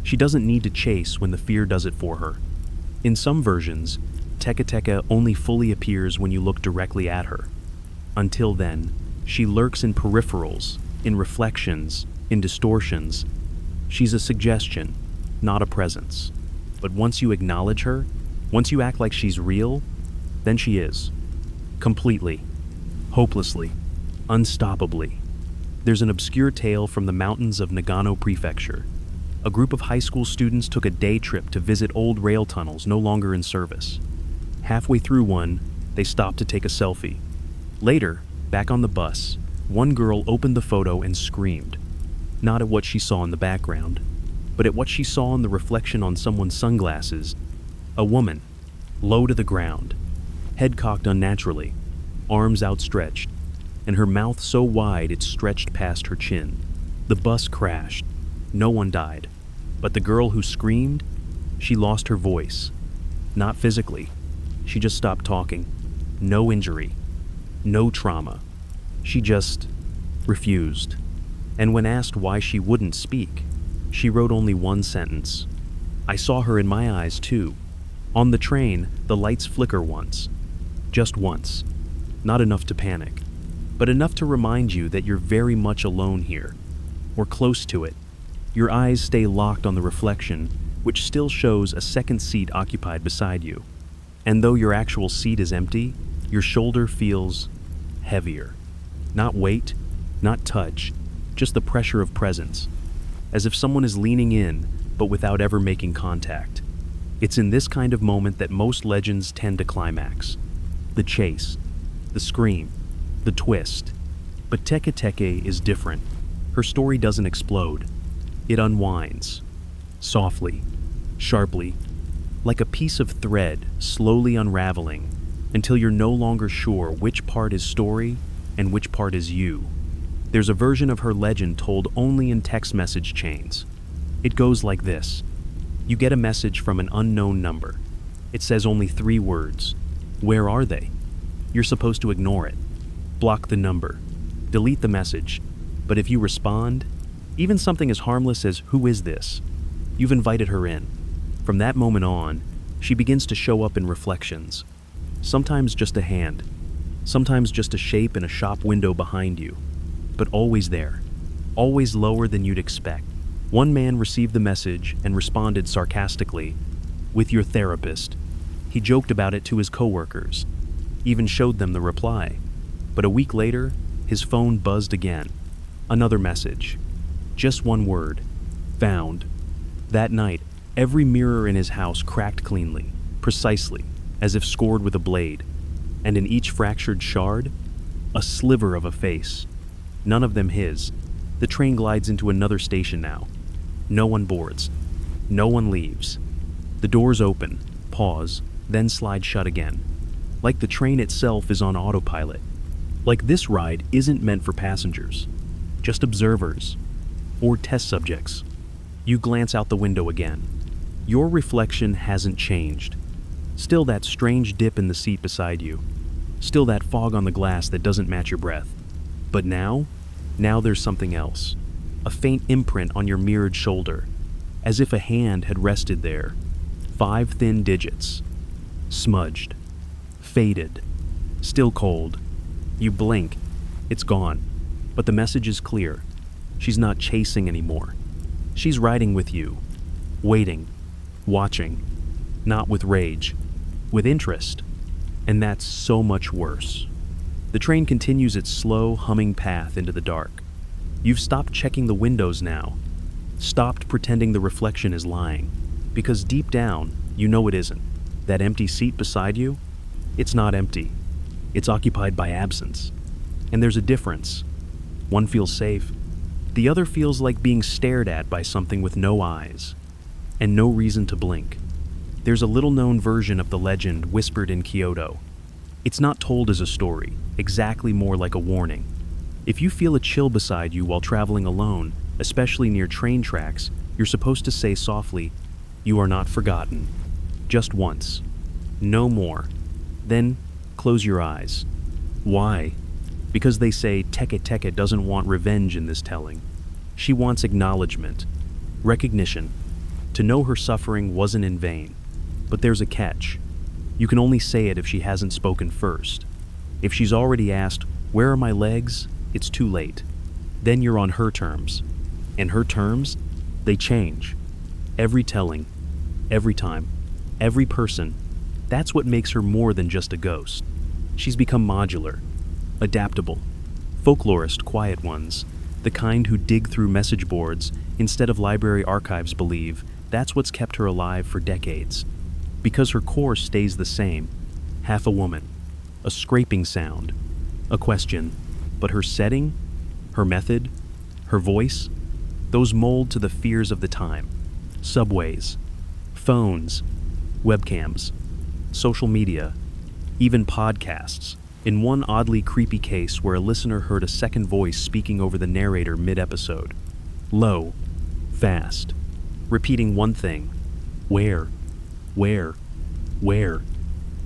She doesn't need to chase when the fear does it for her. In some versions, Teke Teke only fully appears when you look directly at her. Until then, she lurks in peripherals, in reflections, in distortions. She's a suggestion, not a presence. But once you acknowledge her, once you act like she's real, then she is. Completely. Hopelessly. Unstoppably. There's an obscure tale from the mountains of Nagano Prefecture. A group of high school students took a day trip to visit old rail tunnels no longer in service. Halfway through one, they stopped to take a selfie. Later, back on the bus, one girl opened the photo and screamed. Not at what she saw in the background, but at what she saw in the reflection on someone's sunglasses. A woman, low to the ground, head cocked unnaturally, arms outstretched, and her mouth so wide it stretched past her chin. The bus crashed. No one died. But the girl who screamed, she lost her voice. Not physically. She just stopped talking. No injury. No trauma. She just refused. And when asked why she wouldn't speak, she wrote only one sentence. I saw her in my eyes too. On the train, the lights flicker once. Just once. Not enough to panic, but enough to remind you that you're very much alone here, or close to it. Your eyes stay locked on the reflection, which still shows a second seat occupied beside you. And though your actual seat is empty, your shoulder feels heavier. Not weight, not touch, just the pressure of presence, as if someone is leaning in, but without ever making contact. It's in this kind of moment that most legends tend to climax. The chase, the scream, the twist. But Teke Teke is different. Her story doesn't explode. It unwinds, softly, sharply, like a piece of thread slowly unraveling until you're no longer sure which part is story and which part is you. There's a version of her legend told only in text message chains. It goes like this. You get a message from an unknown number. It says only 3 words. Where are they? You're supposed to ignore it. Block the number. Delete the message. But if you respond, even something as harmless as "Who is this?" you've invited her in. From that moment on, she begins to show up in reflections. Sometimes just a hand. Sometimes just a shape in a shop window behind you. But always there. Always lower than you'd expect. One man received the message and responded sarcastically, "With your therapist." He joked about it to his coworkers. Even showed them the reply. But a week later, his phone buzzed again. Another message. Just one word. Found. That night, every mirror in his house cracked cleanly, precisely, as if scored with a blade. And in each fractured shard, a sliver of a face. None of them his. The train glides into another station now. No one boards. No one leaves. The doors open, pause, then slide shut again. Like the train itself is on autopilot. Like this ride isn't meant for passengers, just observers, or test subjects. You glance out the window again. Your reflection hasn't changed. Still that strange dip in the seat beside you. Still that fog on the glass that doesn't match your breath. But now there's something else. A faint imprint on your mirrored shoulder, as if a hand had rested there. 5 thin digits. Smudged. Faded. Still cold. You blink. It's gone. But the message is clear. She's not chasing anymore. She's riding with you. Waiting. Watching. Not with rage. With interest. And that's so much worse. The train continues its slow, humming path into the dark. You've stopped checking the windows now. Stopped pretending the reflection is lying. Because deep down, you know it isn't. That empty seat beside you? It's not empty. It's occupied by absence. And there's a difference. One feels safe. The other feels like being stared at by something with no eyes. And no reason to blink. There's a little-known version of the legend whispered in Kyoto. It's not told as a story, exactly more like a warning. If you feel a chill beside you while traveling alone, especially near train tracks, you're supposed to say softly, "You are not forgotten." Just once. No more. Then, close your eyes. Why? Because they say Teke Teke doesn't want revenge in this telling. She wants acknowledgement, recognition, to know her suffering wasn't in vain. But there's a catch. You can only say it if she hasn't spoken first. If she's already asked, "Where are my legs?" it's too late. Then you're on her terms. And her terms, they change. Every telling, every time, every person. That's what makes her more than just a ghost. She's become modular, adaptable, folklorist quiet ones, the kind who dig through message boards instead of library archives believe that's what's kept her alive for decades. Because her core stays the same, half a woman, a scraping sound, a question, but her setting, her method, her voice, those mold to the fears of the time. Subways, phones, webcams, social media, even podcasts, in one oddly creepy case where a listener heard a second voice speaking over the narrator mid-episode. Low, fast, repeating one thing, where?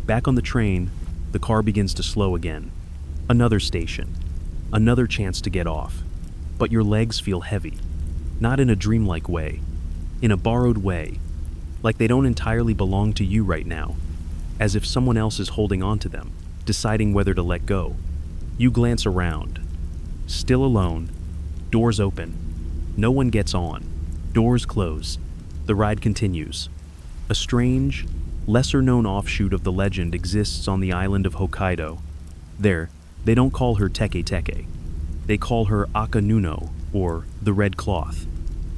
Back on the train, the car begins to slow again. Another station. Another chance to get off. But your legs feel heavy. Not in a dreamlike way. In a borrowed way. Like they don't entirely belong to you right now. As if someone else is holding on to them, deciding whether to let go. You glance around. Still alone. Doors open. No one gets on. Doors close. The ride continues. A strange, lesser-known offshoot of the legend exists on the island of Hokkaido. There, they don't call her Teke Teke. They call her Aka Nuno, or the Red Cloth.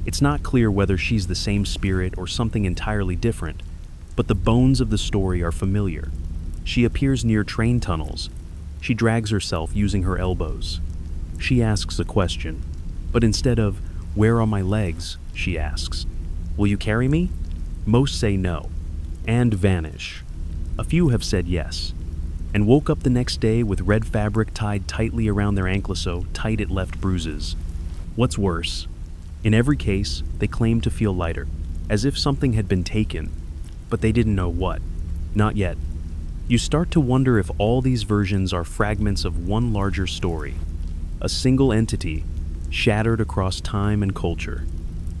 It's not clear whether she's the same spirit or something entirely different, but the bones of the story are familiar. She appears near train tunnels. She drags herself using her elbows. She asks a question, but instead of, "Where are my legs?" she asks, "Will you carry me?" Most say no, and vanish. A few have said yes, and woke up the next day with red fabric tied tightly around their ankle so tight it left bruises. What's worse, in every case, they claim to feel lighter, as if something had been taken, but they didn't know what. Not yet. You start to wonder if all these versions are fragments of one larger story, a single entity, shattered across time and culture.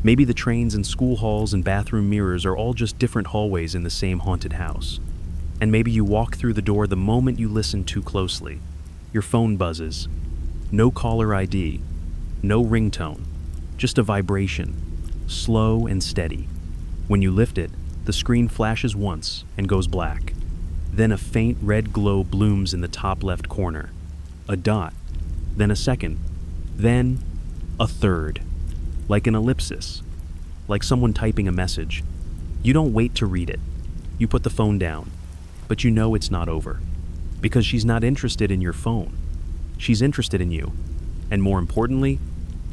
Maybe the trains and school halls and bathroom mirrors are all just different hallways in the same haunted house. And maybe you walk through the door the moment you listen too closely. Your phone buzzes. No caller ID. No ringtone. Just a vibration. Slow and steady. When you lift it, the screen flashes once and goes black. Then a faint red glow blooms in the top left corner. A dot. Then a second. Then a third. Like an ellipsis. Like someone typing a message. You don't wait to read it. You put the phone down. But you know it's not over. Because she's not interested in your phone. She's interested in you. And more importantly,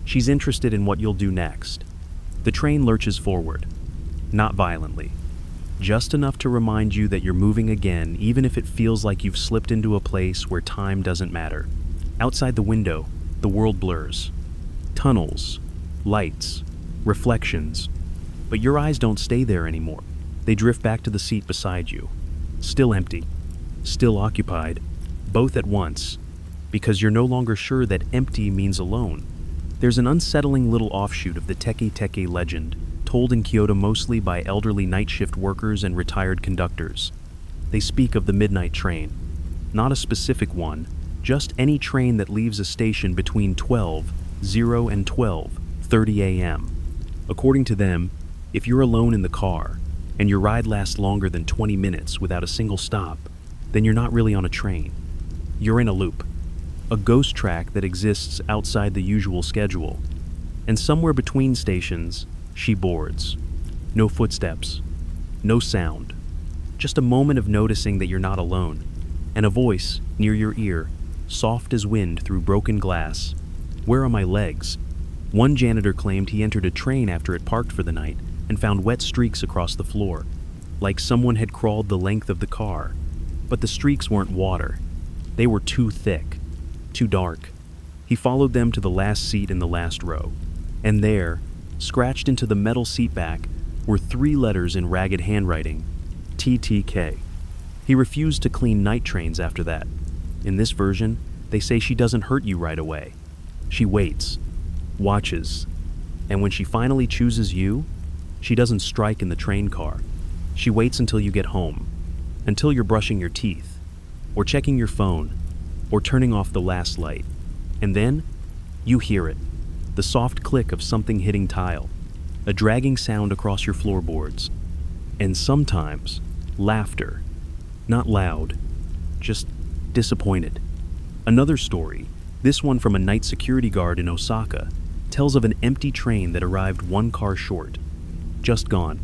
she's interested in what you'll do next. The train lurches forward, not violently, just enough to remind you that you're moving again, even if it feels like you've slipped into a place where time doesn't matter. Outside the window, the world blurs. Tunnels, lights, reflections. But your eyes don't stay there anymore. They drift back to the seat beside you. Still empty, still occupied, both at once, because you're no longer sure that empty means alone. There's an unsettling little offshoot of the Teke Teke legend, told in Kyoto mostly by elderly night shift workers and retired conductors. They speak of the midnight train. Not a specific one, just any train that leaves a station between 12:00 and 12:30 a.m. According to them, if you're alone in the car, and your ride lasts longer than 20 minutes without a single stop, then you're not really on a train. You're in a loop. A ghost track that exists outside the usual schedule. And somewhere between stations, she boards. No footsteps. No sound. Just a moment of noticing that you're not alone. And a voice near your ear, soft as wind through broken glass. Where are my legs? One janitor claimed he entered a train after it parked for the night and found wet streaks across the floor, like someone had crawled the length of the car. But the streaks weren't water. They were too thick. Too dark. He followed them to the last seat in the last row, and there, scratched into the metal seat back, were 3 letters in ragged handwriting: TTK. He refused to clean night trains after that. In this version, they say she doesn't hurt you right away. She waits, watches, and when she finally chooses you, she doesn't strike in the train car. She waits until you get home, until you're brushing your teeth, or checking your phone, or turning off the last light. And then, you hear it, the soft click of something hitting tile, a dragging sound across your floorboards, and sometimes, laughter. Not loud, just disappointed. Another story, this one from a night security guard in Osaka, tells of an empty train that arrived 1 car short. Just gone.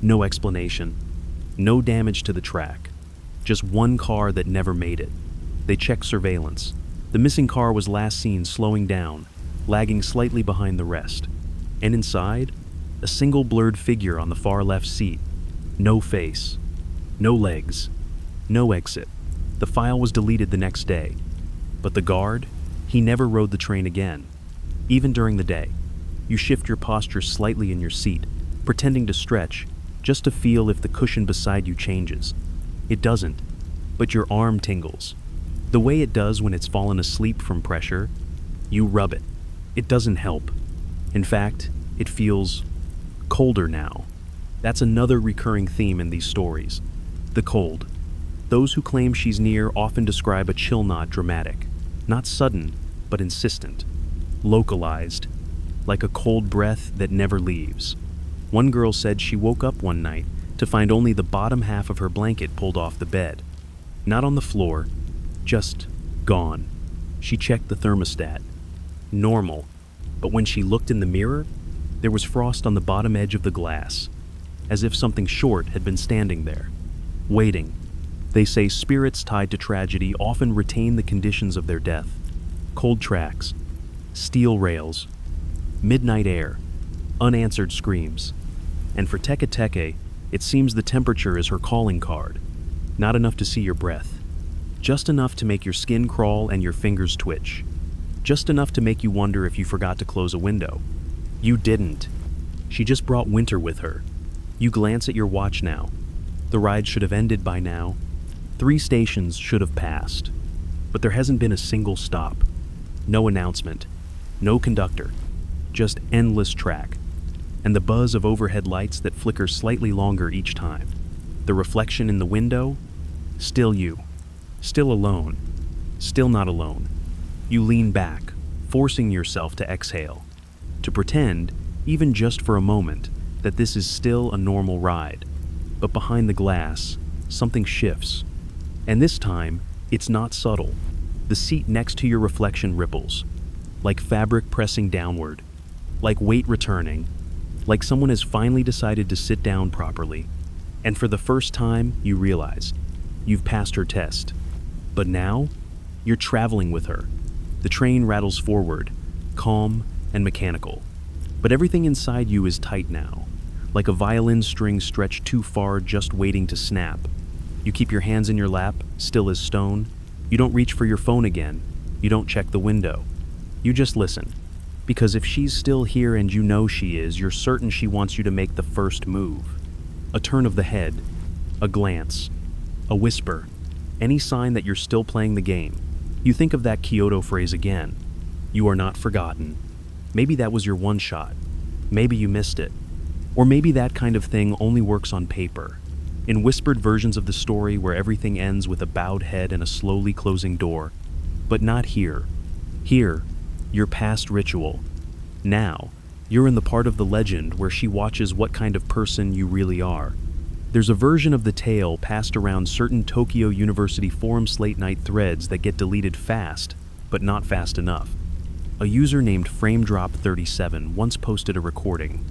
No explanation. No damage to the track. Just 1 car that never made it. They checked surveillance. The missing car was last seen slowing down, lagging slightly behind the rest. And inside, a single blurred figure on the far left seat. No face. No legs. No exit. The file was deleted the next day. But the guard, he never rode the train again. Even during the day, you shift your posture slightly in your seat, pretending to stretch, just to feel if the cushion beside you changes. It doesn't, but your arm tingles. The way it does when it's fallen asleep from pressure. You rub it. It doesn't help. In fact, it feels colder now. That's another recurring theme in these stories. The cold. Those who claim she's near often describe a chill not dramatic, not sudden, but insistent, localized, like a cold breath that never leaves. One girl said she woke up one night to find only the bottom half of her blanket pulled off the bed. Not on the floor, just gone. She checked the thermostat. Normal. But when she looked in the mirror, there was frost on the bottom edge of the glass, as if something short had been standing there, waiting. They say spirits tied to tragedy often retain the conditions of their death. Cold tracks, steel rails, midnight air, unanswered screams. And for Teke Teke, it seems the temperature is her calling card. Not enough to see your breath. Just enough to make your skin crawl and your fingers twitch. Just enough to make you wonder if you forgot to close a window. You didn't. She just brought winter with her. You glance at your watch now. The ride should have ended by now. 3 stations should have passed. But there hasn't been a single stop. No announcement. No conductor. Just endless track. And the buzz of overhead lights that flicker slightly longer each time. The reflection in the window, still you. Still alone. Still not alone. You lean back, forcing yourself to exhale. To pretend, even just for a moment, that this is still a normal ride. But behind the glass, something shifts. And this time, it's not subtle. The seat next to your reflection ripples. Like fabric pressing downward. Like weight returning. Like someone has finally decided to sit down properly. And for the first time, you realize you've passed her test. But now, you're traveling with her. The train rattles forward, calm and mechanical. But everything inside you is tight now, like a violin string stretched too far just waiting to snap. You keep your hands in your lap, still as stone. You don't reach for your phone again. You don't check the window. You just listen. Because if she's still here and you know she is, you're certain she wants you to make the first move. A turn of the head, a glance, a whisper, any sign that you're still playing the game. You think of that Kyoto phrase again. You are not forgotten. Maybe that was your one shot. Maybe you missed it. Or maybe that kind of thing only works on paper. In whispered versions of the story where everything ends with a bowed head and a slowly closing door. But not here. Here, you're past ritual. Now, you're in the part of the legend where she watches what kind of person you really are. There's a version of the tale passed around certain Tokyo University forums late-night threads that get deleted fast, but not fast enough. A user named FrameDrop37 once posted a recording.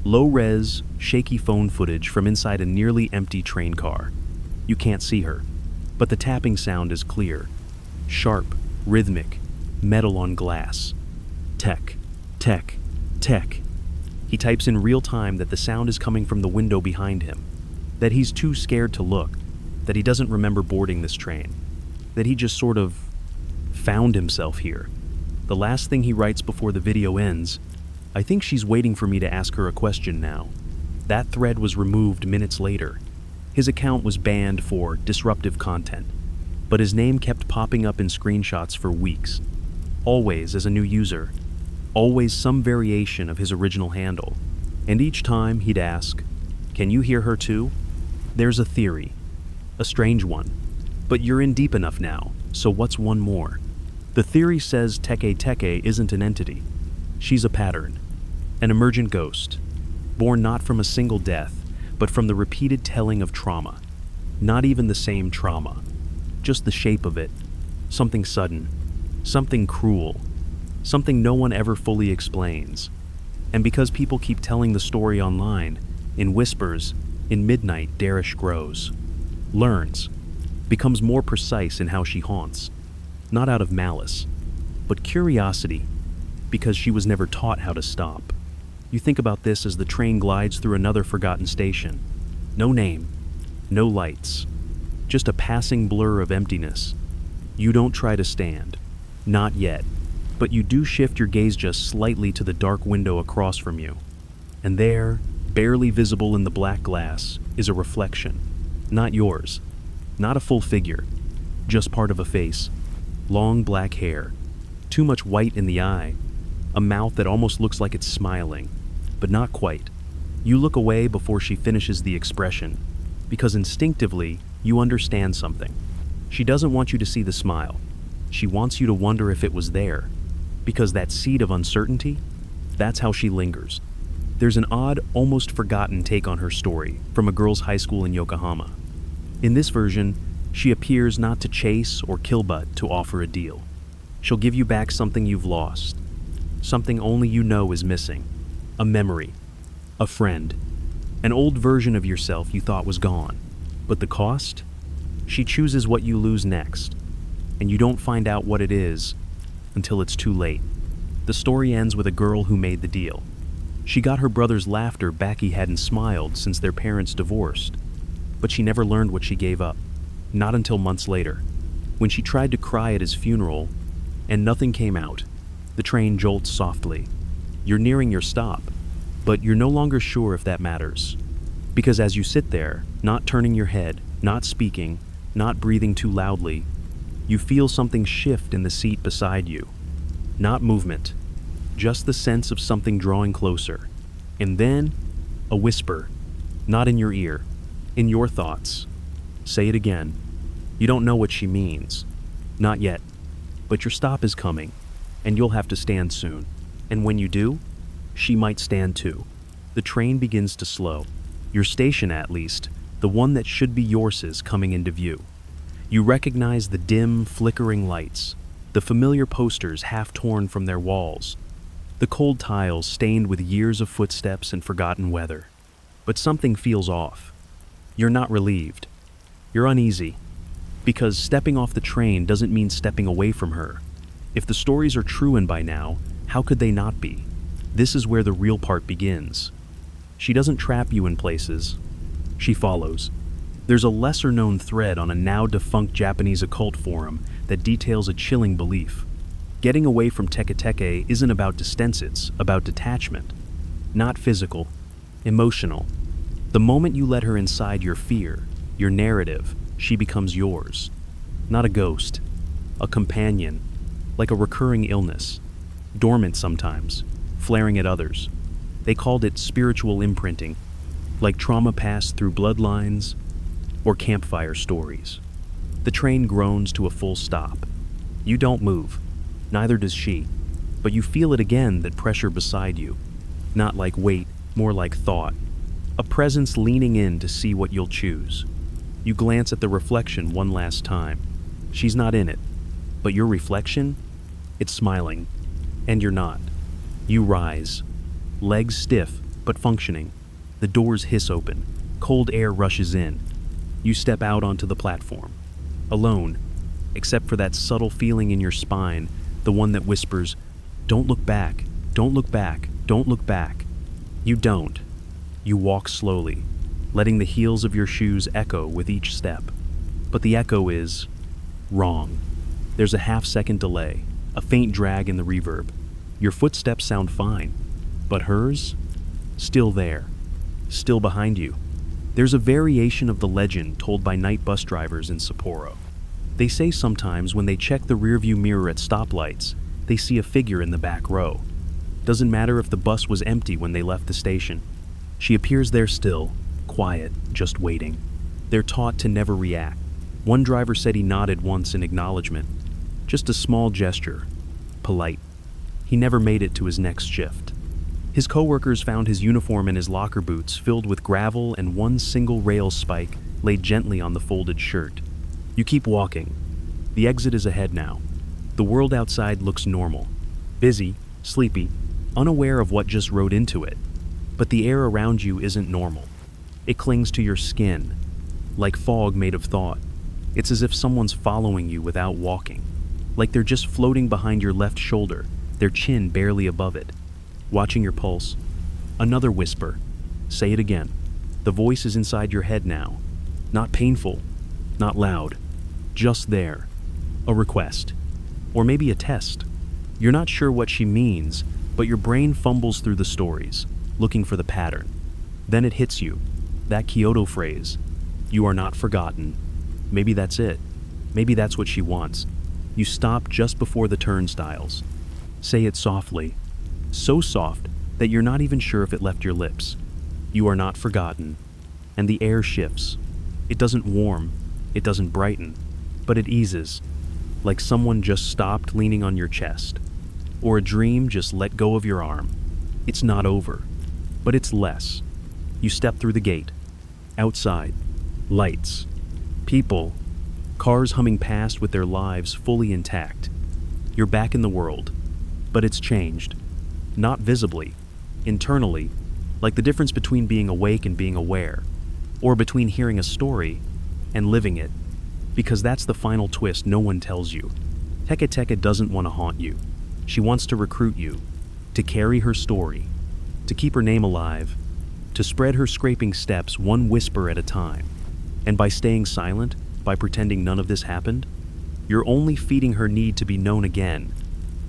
Low-res, shaky phone footage from inside a nearly empty train car. You can't see her, but the tapping sound is clear. Sharp, rhythmic, metal on glass. Tek, tek, tek. He types in real time that the sound is coming from the window behind him, that he's too scared to look, that he doesn't remember boarding this train, that he just sort of found himself here. The last thing he writes before the video ends, I think she's waiting for me to ask her a question now. That thread was removed minutes later. His account was banned for disruptive content, but his name kept popping up in screenshots for weeks. Always as a new user, always some variation of his original handle. And each time he'd ask, can you hear her too? There's a theory, a strange one, but you're in deep enough now, so what's one more? The theory says Teke Teke isn't an entity. She's a pattern, an emergent ghost, born not from a single death, but from the repeated telling of trauma. Not even the same trauma, just the shape of it, something sudden, something cruel, something no one ever fully explains. And because people keep telling the story online, in whispers, in midnight, Darish grows, learns, becomes more precise in how she haunts, not out of malice, but curiosity, because she was never taught how to stop. You think about this as the train glides through another forgotten station. No name, no lights, just a passing blur of emptiness. You don't try to stand. Not yet. But you do shift your gaze just slightly to the dark window across from you. And there, barely visible in the black glass, is a reflection. Not yours. Not a full figure. Just part of a face. Long black hair. Too much white in the eye. A mouth that almost looks like it's smiling. But not quite. You look away before she finishes the expression. Because instinctively, you understand something. She doesn't want you to see the smile. She wants you to wonder if it was there. Because that seed of uncertainty, that's how she lingers. There's an odd, almost forgotten take on her story from a girls' high school in Yokohama. In this version, she appears not to chase or kill but to offer a deal. She'll give you back something you've lost, something only you know is missing. A memory, a friend, an old version of yourself you thought was gone. But the cost? She chooses what you lose next, and you don't find out what it is until it's too late. The story ends with a girl who made the deal. She got her brother's laughter back. He hadn't smiled since their parents divorced, but she never learned what she gave up. Not until months later, when she tried to cry at his funeral, and nothing came out. The train jolts softly. You're nearing your stop, but you're no longer sure if that matters. Because as you sit there, not turning your head, not speaking, not breathing too loudly, you feel something shift in the seat beside you. Not movement, just the sense of something drawing closer. And then, a whisper, not in your ear, in your thoughts. Say it again. You don't know what she means. Not yet. But your stop is coming, and you'll have to stand soon. And when you do, she might stand too. The train begins to slow. Your station, at least, the one that should be yours, is coming into view. You recognize the dim, flickering lights, the familiar posters half torn from their walls, the cold tiles stained with years of footsteps and forgotten weather. But something feels off. You're not relieved. You're uneasy, because stepping off the train doesn't mean stepping away from her. If the stories are true and by now, how could they not be? This is where the real part begins. She doesn't trap you in places. She follows. There's a lesser-known thread on a now-defunct Japanese occult forum that details a chilling belief. Getting away from Teke Teke isn't about distance, it's about detachment. Not physical, emotional. The moment you let her inside your fear, your narrative, she becomes yours. Not a ghost, a companion, like a recurring illness, dormant sometimes, flaring at others. They called it spiritual imprinting, like trauma passed through bloodlines or campfire stories. The train groans to a full stop. You don't move, neither does she, but you feel it again, that pressure beside you. Not like weight, more like thought. A presence leaning in to see what you'll choose. You glance at the reflection one last time. She's not in it, but your reflection? It's smiling, and you're not. You rise, legs stiff but functioning. The doors hiss open, cold air rushes in. You step out onto the platform, alone, except for that subtle feeling in your spine, the one that whispers, "Don't look back, don't look back, don't look back." You don't. You walk slowly, letting the heels of your shoes echo with each step. But the echo is wrong. There's a half-second delay, a faint drag in the reverb. Your footsteps sound fine, but hers? Still there, still behind you. There's a variation of the legend told by night bus drivers in Sapporo. They say sometimes when they check the rearview mirror at stoplights, they see a figure in the back row. Doesn't matter if the bus was empty when they left the station. She appears there still, quiet, just waiting. They're taught to never react. One driver said he nodded once in acknowledgement. Just a small gesture, polite. He never made it to his next shift. His coworkers found his uniform and his locker boots filled with gravel, and one single rail spike laid gently on the folded shirt. You keep walking. The exit is ahead now. The world outside looks normal. Busy, sleepy, unaware of what just rode into it. But the air around you isn't normal. It clings to your skin, like fog made of thought. It's as if someone's following you without walking. Like they're just floating behind your left shoulder, their chin barely above it. Watching your pulse. Another whisper. Say it again. The voice is inside your head now. Not painful, not loud. Just there. A request. Or maybe a test. You're not sure what she means, but your brain fumbles through the stories, looking for the pattern. Then it hits you. That Kyoto phrase. You are not forgotten. Maybe that's it. Maybe that's what she wants. You stop just before the turnstiles. Say it softly. So soft that you're not even sure if it left your lips. You are not forgotten. And the air shifts. It doesn't warm. It doesn't brighten. But it eases. Like someone just stopped leaning on your chest. Or a dream just let go of your arm. It's not over. But it's less. You step through the gate. Outside. Lights. People. Cars humming past with their lives fully intact. You're back in the world. But it's changed. Not visibly. Internally. Like the difference between being awake and being aware. Or between hearing a story and living it. Because that's the final twist no one tells you. Teke Teke doesn't want to haunt you. She wants to recruit you. To carry her story. To keep her name alive. To spread her scraping steps one whisper at a time. And by staying silent, by pretending none of this happened, you're only feeding her need to be known again.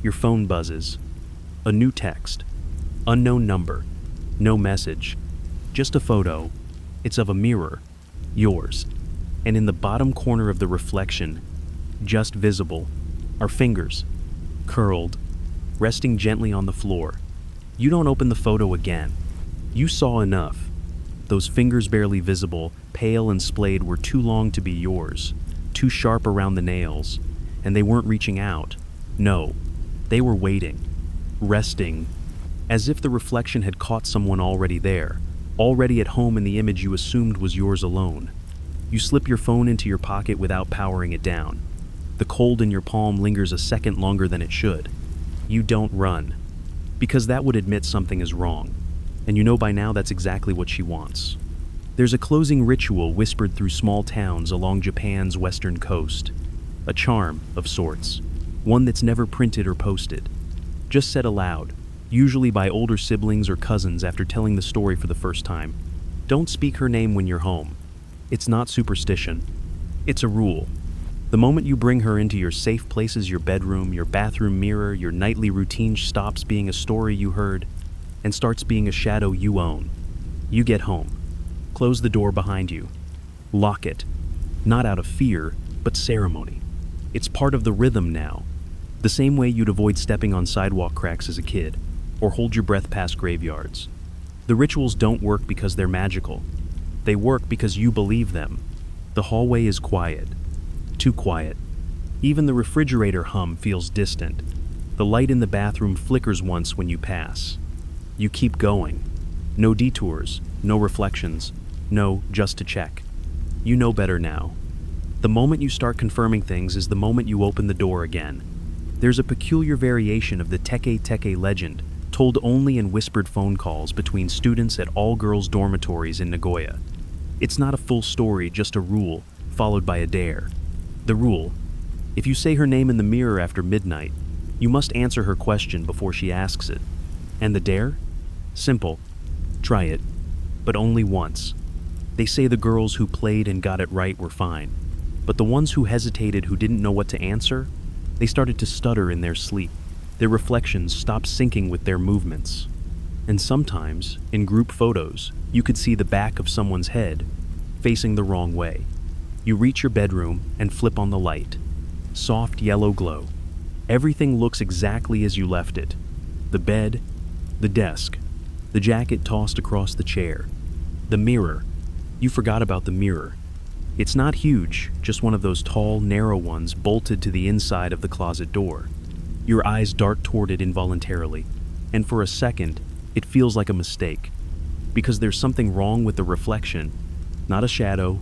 Your phone buzzes. A new text. Unknown number. No message. Just a photo. It's of a mirror. Yours. And in the bottom corner of the reflection, just visible, are fingers. Curled. Resting gently on the floor. You don't open the photo again. You saw enough. Those fingers barely visible, pale and splayed, were too long to be yours. Too sharp around the nails. And they weren't reaching out. No. They were waiting. Resting. As if the reflection had caught someone already there. Already at home in the image you assumed was yours alone. You slip your phone into your pocket without powering it down. The cold in your palm lingers a second longer than it should. You don't run. Because that would admit something is wrong. And you know by now that's exactly what she wants. There's a closing ritual whispered through small towns along Japan's western coast. A charm of sorts. one that's never printed or posted. Just said aloud, usually by older siblings or cousins after telling the story for the first time. Don't speak her name when you're home. It's not superstition. It's a rule. The moment you bring her into your safe places, your bedroom, your bathroom mirror, your nightly routine stops being a story you heard and starts being a shadow you own. You get home. Close the door behind you. Lock it. Not out of fear, but ceremony. It's part of the rhythm now. The same way you'd avoid stepping on sidewalk cracks as a kid, or hold your breath past graveyards. The rituals don't work because they're magical. They work because you believe them. The hallway is quiet. Too quiet. Even the refrigerator hum feels distant. The light in the bathroom flickers once when you pass. You keep going. No detours, no reflections, no just to check. You know better now. The moment you start confirming things is the moment you open the door again. There's a peculiar variation of the Teke Teke legend, told only in whispered phone calls between students at all-girls dormitories in Nagoya. It's not a full story, just a rule, followed by a dare. The rule: if you say her name in the mirror after midnight, you must answer her question before she asks it. And the dare? Simple. Try it. But only once. They say the girls who played and got it right were fine. But the ones who hesitated, who didn't know what to answer, they started to stutter in their sleep. Their reflections stopped syncing with their movements. And sometimes, in group photos, you could see the back of someone's head facing the wrong way. You reach your bedroom and flip on the light. Soft yellow glow. Everything looks exactly as you left it. The bed, the desk, the jacket tossed across the chair. The mirror. You forgot about the mirror. It's not huge, just one of those tall, narrow ones bolted to the inside of the closet door. Your eyes dart toward it involuntarily, and for a second, it feels like a mistake. Because there's something wrong with the reflection. Not a shadow,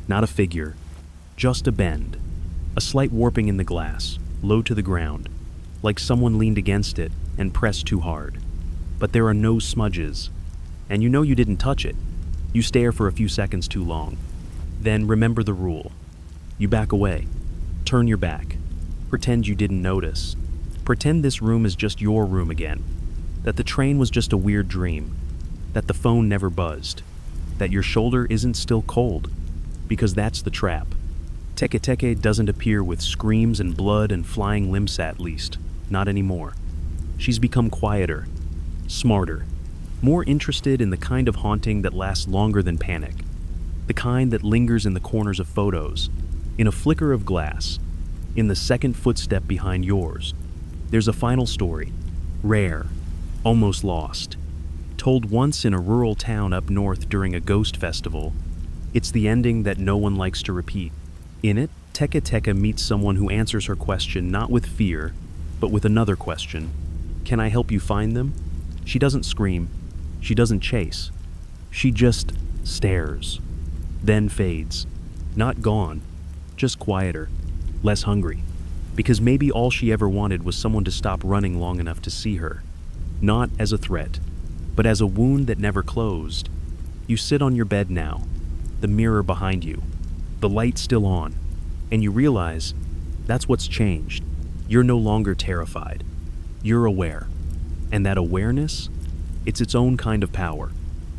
not a figure, just a bend. A slight warping in the glass, low to the ground, like someone leaned against it and pressed too hard. But there are no smudges, and you know you didn't touch it. You stare for a few seconds too long. Then remember the rule. You back away. Turn your back. Pretend you didn't notice. Pretend this room is just your room again. That the train was just a weird dream. That the phone never buzzed. That your shoulder isn't still cold. Because that's the trap. Teke Teke doesn't appear with screams and blood and flying limbs, at least. Not anymore. She's become quieter. Smarter. More interested in the kind of haunting that lasts longer than panic. The kind that lingers in the corners of photos, in a flicker of glass, in the second footstep behind yours. There's a final story, rare, almost lost, told once in a rural town up north during a ghost festival. It's the ending that no one likes to repeat. In it, Teke Teke meets someone who answers her question not with fear, but with another question. Can I help you find them? She doesn't scream. She doesn't chase. She just stares. Then fades. Not gone, just quieter, less hungry. Because maybe all she ever wanted was someone to stop running long enough to see her. Not as a threat, but as a wound that never closed. You sit on your bed now, the mirror behind you, the light still on, and you realize that's what's changed. You're no longer terrified. You're aware. And that awareness, it's its own kind of power.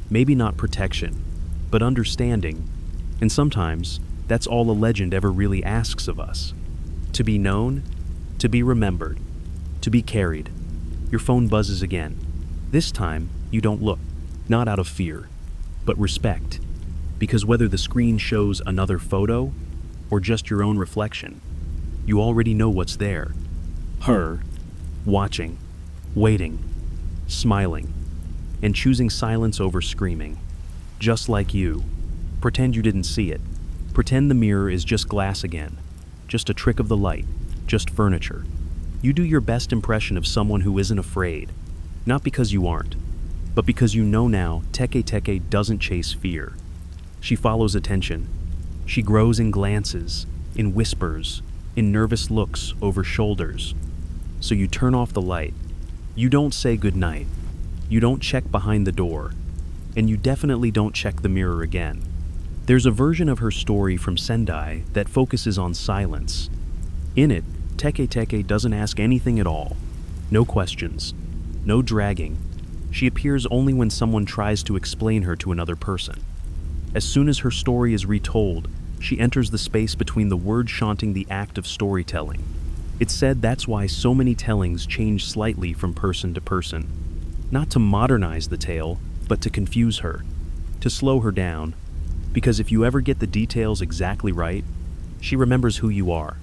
Maybe not protection, but understanding. And sometimes, that's all a legend ever really asks of us. To be known, to be remembered, to be carried. Your phone buzzes again. This time, you don't look, not out of fear, but respect. Because whether the screen shows another photo, or just your own reflection, you already know what's there. Her, watching, waiting, smiling, and choosing silence over screaming. Just like you. Pretend you didn't see it. Pretend the mirror is just glass again. Just a trick of the light. Just furniture. You do your best impression of someone who isn't afraid. Not because you aren't, but because you know now Teke Teke doesn't chase fear. She follows attention. She grows in glances, in whispers, in nervous looks over shoulders. So you turn off the light. You don't say goodnight. You don't check behind the door. And you definitely don't check the mirror again. There's a version of her story from Sendai that focuses on silence. In it, Teke Teke doesn't ask anything at all. No questions. No dragging. She appears only when someone tries to explain her to another person. As soon as her story is retold, she enters the space between the word chanting the act of storytelling. It's said that's why so many tellings change slightly from person to person. Not to modernize the tale, but to confuse her, to slow her down, because if you ever get the details exactly right, she remembers who you are.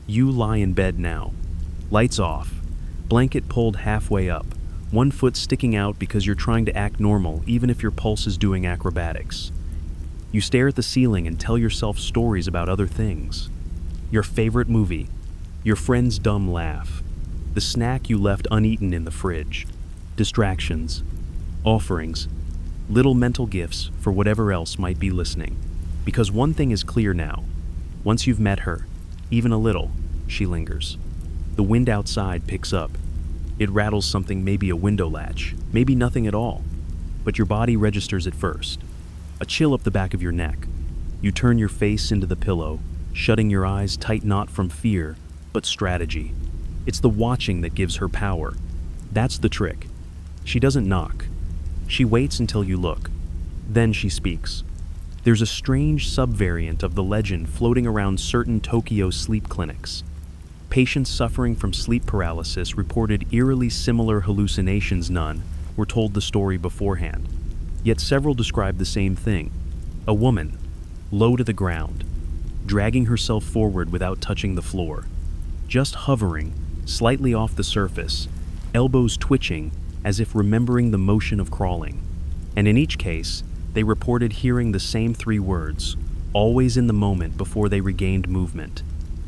You lie in bed now. Lights off, blanket pulled halfway up, one foot sticking out because you're trying to act normal even if your pulse is doing acrobatics. You stare at the ceiling and tell yourself stories about other things. Your favorite movie, your friend's dumb laugh, the snack you left uneaten in the fridge, distractions, offerings, little mental gifts for whatever else might be listening. Because one thing is clear now. Once you've met her, even a little, she lingers. The wind outside picks up. It rattles something, maybe a window latch, maybe nothing at all. But your body registers it first. A chill up the back of your neck. You turn your face into the pillow, shutting your eyes tight, not from fear, but strategy. It's the watching that gives her power. That's the trick. She doesn't knock. She waits until you look. Then she speaks. There's a strange subvariant of the legend floating around certain Tokyo sleep clinics. Patients suffering from sleep paralysis reported eerily similar hallucinations. None were told the story beforehand. Yet several described the same thing. A woman, low to the ground, dragging herself forward without touching the floor. Just hovering, slightly off the surface, elbows twitching as if remembering the motion of crawling. And in each case, they reported hearing the same three words, always in the moment before they regained movement.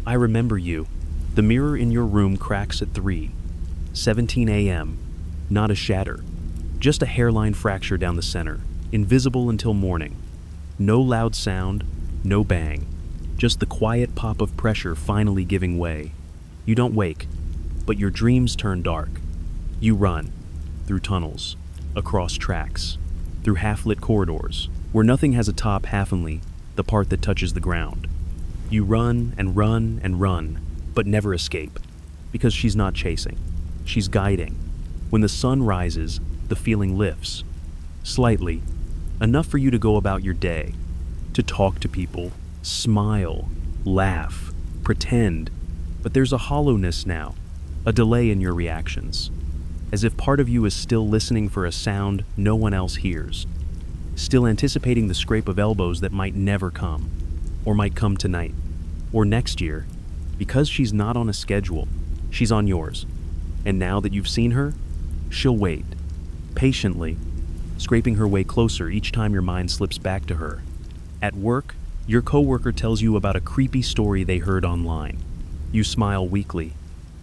I remember you. The mirror in your room cracks at 3:17 a.m. Not a shatter. Just a hairline fracture down the center, invisible until morning. No loud sound, no bang. Just the quiet pop of pressure finally giving way. You don't wake, but your dreams turn dark. You run, through tunnels, across tracks, through half-lit corridors, where nothing has a top, half-only the part that touches the ground. You run and run and run, but never escape, because she's not chasing. She's guiding. When the sun rises, the feeling lifts. Slightly, enough for you to go about your day, to talk to people, smile, laugh, pretend, but there's a hollowness now, a delay in your reactions, as if part of you is still listening for a sound no one else hears, still anticipating the scrape of elbows that might never come, or might come tonight, or next year. Because she's not on a schedule, she's on yours. And now that you've seen her, she'll wait, patiently, scraping her way closer each time your mind slips back to her. At work, your coworker tells you about a creepy story they heard online. You smile weakly.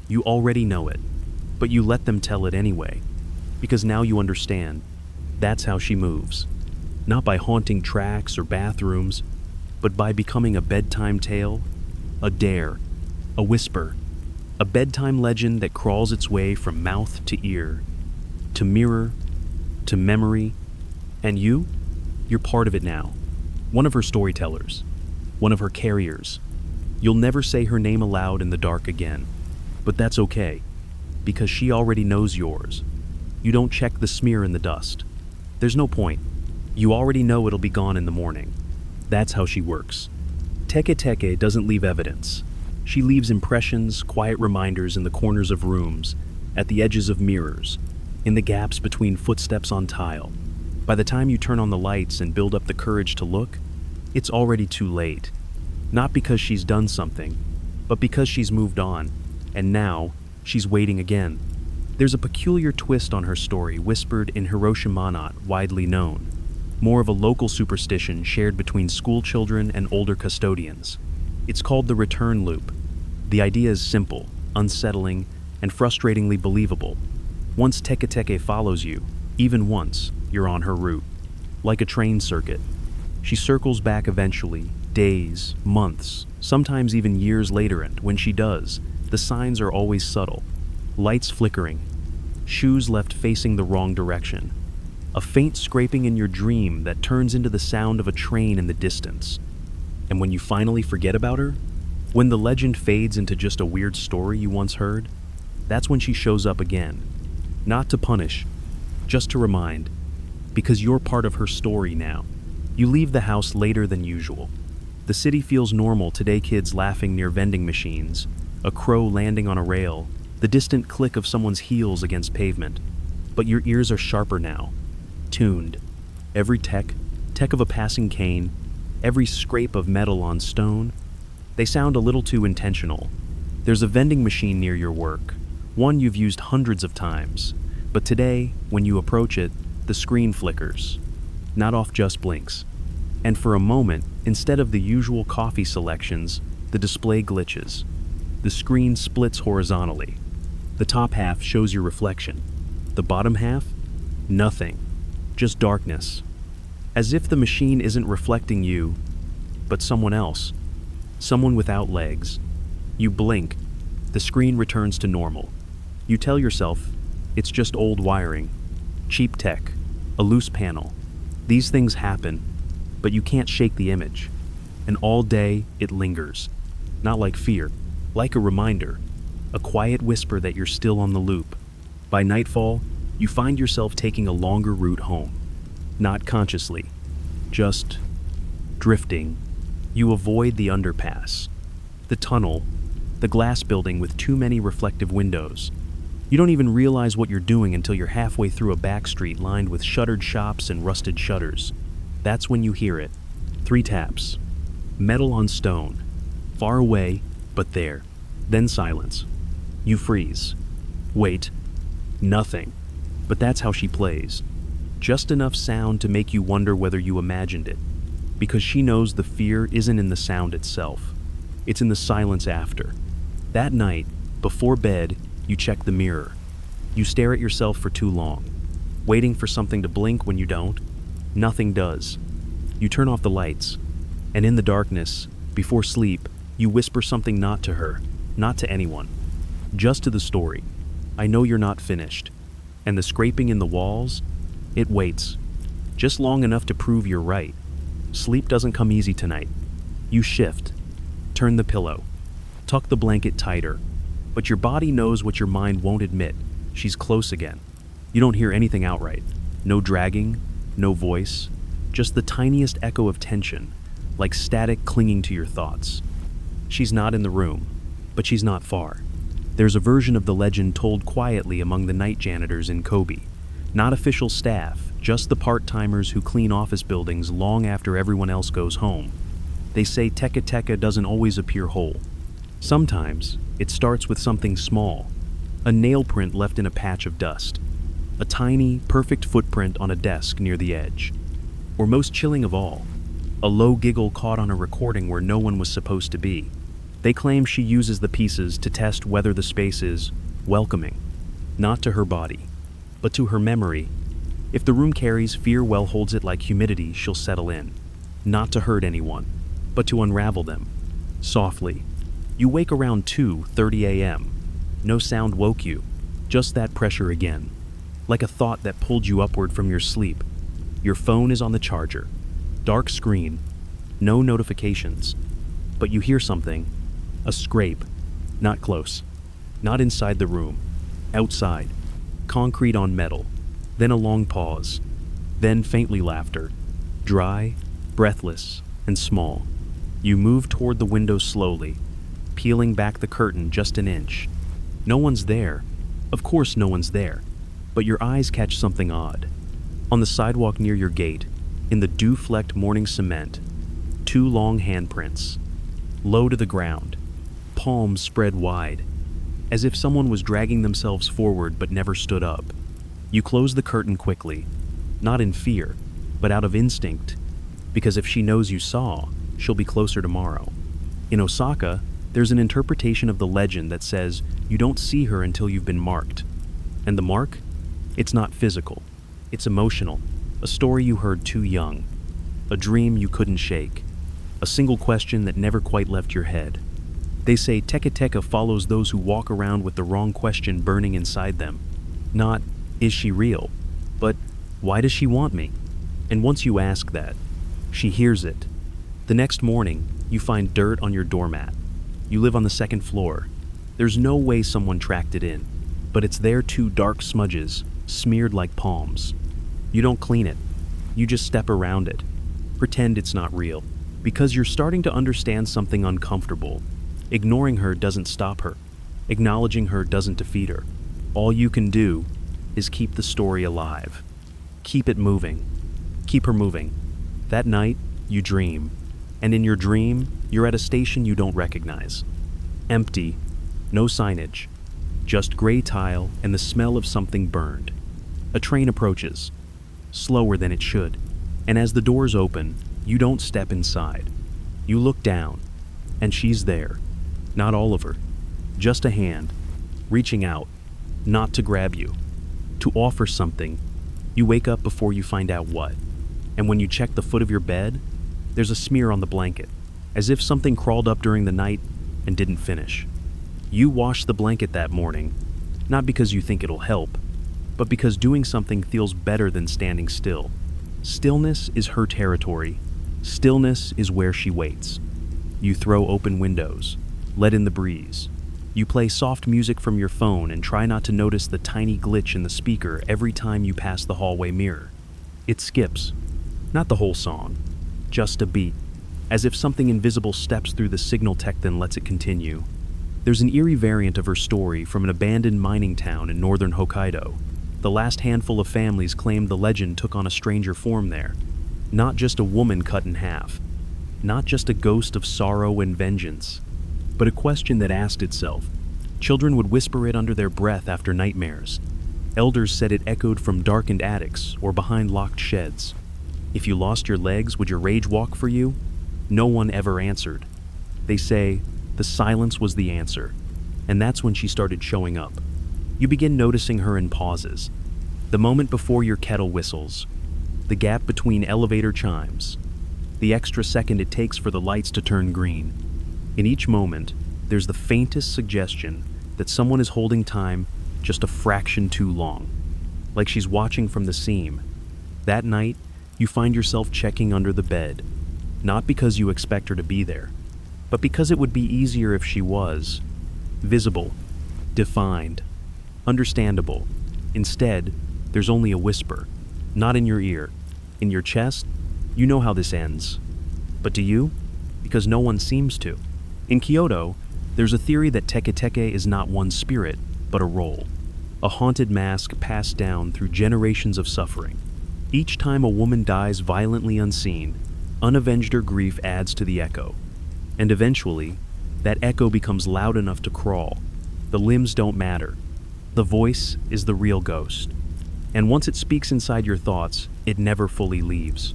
You already know it, but you let them tell it anyway, because now you understand. That's how she moves. Not by haunting tracks or bathrooms, but by becoming a bedtime tale, a dare, a whisper, a bedtime legend that crawls its way from mouth to ear, to mirror, to memory. And you're part of it now. One of her storytellers, one of her carriers. You'll never say her name aloud in the dark again, but that's okay, because she already knows yours. You don't check the smear in the dust. There's no point. You already know it'll be gone in the morning. That's how she works. Teke Teke doesn't leave evidence. She leaves impressions, quiet reminders in the corners of rooms, at the edges of mirrors, in the gaps between footsteps on tile. By the time you turn on the lights and build up the courage to look, it's already too late. Not because she's done something, but because she's moved on, and now she's waiting again. There's a peculiar twist on her story whispered in Hiroshima, not widely known. More of a local superstition shared between school children and older custodians. It's called the return loop. The idea is simple, unsettling, and frustratingly believable. Once Teke Teke follows you, even once, you're on her route. Like a train circuit. She circles back eventually, days, months, sometimes even years later, and when she does, the signs are always subtle. Lights flickering, shoes left facing the wrong direction, a faint scraping in your dream that turns into the sound of a train in the distance. And when you finally forget about her, When the legend fades into just a weird story you once heard, that's when she shows up again. Not to punish, just to remind, because you're part of her story now. You leave the house later than usual. The city feels normal today, kids laughing near vending machines, a crow landing on a rail, the distant click of someone's heels against pavement. But your ears are sharper now, tuned. Every teck of a passing cane, every scrape of metal on stone, they sound a little too intentional. There's a vending machine near your work, one you've used hundreds of times, but today, when you approach it, the screen flickers. Not off, just blinks. And for a moment, instead of the usual coffee selections, the display glitches. The screen splits horizontally. The top half shows your reflection. The bottom half? Nothing. Just darkness. As if the machine isn't reflecting you, but someone else. Someone without legs. You blink. The screen returns to normal. You tell yourself, it's just old wiring. Cheap tech. A loose panel. These things happen, but you can't shake the image. And all day, it lingers. Not like fear, like a reminder. A quiet whisper that you're still on the loop. By nightfall, you find yourself taking a longer route home. Not consciously, just drifting. You avoid the underpass, the tunnel, the glass building with too many reflective windows. You don't even realize what you're doing until you're halfway through a back street lined with shuttered shops and rusted shutters. That's when you hear it. 3 taps. Metal on stone. Far away, but there. Then silence. You freeze. Wait. Nothing. But that's how she plays. Just enough sound to make you wonder whether you imagined it. Because she knows the fear isn't in the sound itself. It's in the silence after. That night, before bed, you check the mirror. You stare at yourself for too long, waiting for something to blink when you don't. Nothing does. You turn off the lights, and in the darkness, before sleep, you whisper something not to her, not to anyone, just to the story. I know you're not finished. And the scraping in the walls, it waits, just long enough to prove you're right. Sleep doesn't come easy tonight. You shift, turn the pillow, tuck the blanket tighter, but your body knows what your mind won't admit. She's close again. You don't hear anything outright. No dragging, no voice, just the tiniest echo of tension, like static clinging to your thoughts. She's not in the room, but she's not far. There's a version of the legend told quietly among the night janitors in Kobe. Not official staff, just the part-timers who clean office buildings long after everyone else goes home. They say Teke Teke doesn't always appear whole. Sometimes, it starts with something small. A nail print left in a patch of dust. A tiny, perfect footprint on a desk near the edge. Or most chilling of all, a low giggle caught on a recording where no one was supposed to be. They claim she uses the pieces to test whether the space is welcoming, not to her body, but to her memory. If the room carries fear, well holds it like humidity, she'll settle in. Not to hurt anyone, but to unravel them. Softly. You wake around 2:30 a.m. No sound woke you, just that pressure again. Like a thought that pulled you upward from your sleep. Your phone is on the charger. Dark screen. No notifications. But you hear something. A scrape. Not close. Not inside the room. Outside. Concrete on metal. Then a long pause. Then faintly laughter. Dry, breathless, and small. You move toward the window slowly, peeling back the curtain just an inch. No one's there. Of course no one's there. But your eyes catch something odd. On the sidewalk near your gate, in the dew-flecked morning cement, 2 long handprints. Low to the ground. Palms spread wide. As if someone was dragging themselves forward but never stood up. You close the curtain quickly. Not in fear, but out of instinct. Because if she knows you saw, she'll be closer tomorrow. In Osaka, there's an interpretation of the legend that says you don't see her until you've been marked. And the mark? It's not physical. It's emotional. A story you heard too young. A dream you couldn't shake. A single question that never quite left your head. They say Teke Teke follows those who walk around with the wrong question burning inside them. Not, is she real? But, why does she want me? And once you ask that, she hears it. The next morning, you find dirt on your doormat. You live on the second floor. There's no way someone tracked it in, but it's there too, dark smudges, smeared like palms. You don't clean it. You just step around it. Pretend it's not real. Because you're starting to understand something uncomfortable. Ignoring her doesn't stop her. Acknowledging her doesn't defeat her. All you can do is keep the story alive. Keep it moving. Keep her moving. That night, you dream. And in your dream, you're at a station you don't recognize. Empty. No signage. Just gray tile and the smell of something burned. A train approaches. Slower than it should. And as the doors open, you don't step inside. You look down. And she's there. Not all of her. Just a hand. Reaching out. Not to grab you. To offer something. You wake up before you find out what. And when you check the foot of your bed, there's a smear on the blanket, as if something crawled up during the night and didn't finish. You wash the blanket that morning, not because you think it'll help, but because doing something feels better than standing still. Stillness is her territory. Stillness is where she waits. You throw open windows, let in the breeze. You play soft music from your phone and try not to notice the tiny glitch in the speaker every time you pass the hallway mirror. It skips. Not the whole song, just a beat, as if something invisible steps through the signal tech then lets it continue. There's an eerie variant of her story from an abandoned mining town in northern Hokkaido. The last handful of families claimed the legend took on a stranger form there. Not just a woman cut in half. Not just a ghost of sorrow and vengeance, but a question that asked itself. Children would whisper it under their breath after nightmares. Elders said it echoed from darkened attics or behind locked sheds. If you lost your legs, would your rage walk for you? No one ever answered. They say the silence was the answer, and that's when she started showing up. You begin noticing her in pauses. The moment before your kettle whistles. The gap between elevator chimes. The extra second it takes for the lights to turn green. In each moment, there's the faintest suggestion that someone is holding time just a fraction too long, like she's watching from the seam. That night, you find yourself checking under the bed, not because you expect her to be there, but because it would be easier if she was. Visible, defined, understandable. Instead, there's only a whisper, not in your ear. In your chest, you know how this ends. But do you? Because no one seems to. In Kyoto, there's a theory that Teke Teke is not one spirit, but a role. A haunted mask passed down through generations of suffering. Each time a woman dies violently unseen, unavenged her grief adds to the echo. And eventually, that echo becomes loud enough to crawl. The limbs don't matter. The voice is the real ghost. And once it speaks inside your thoughts, it never fully leaves.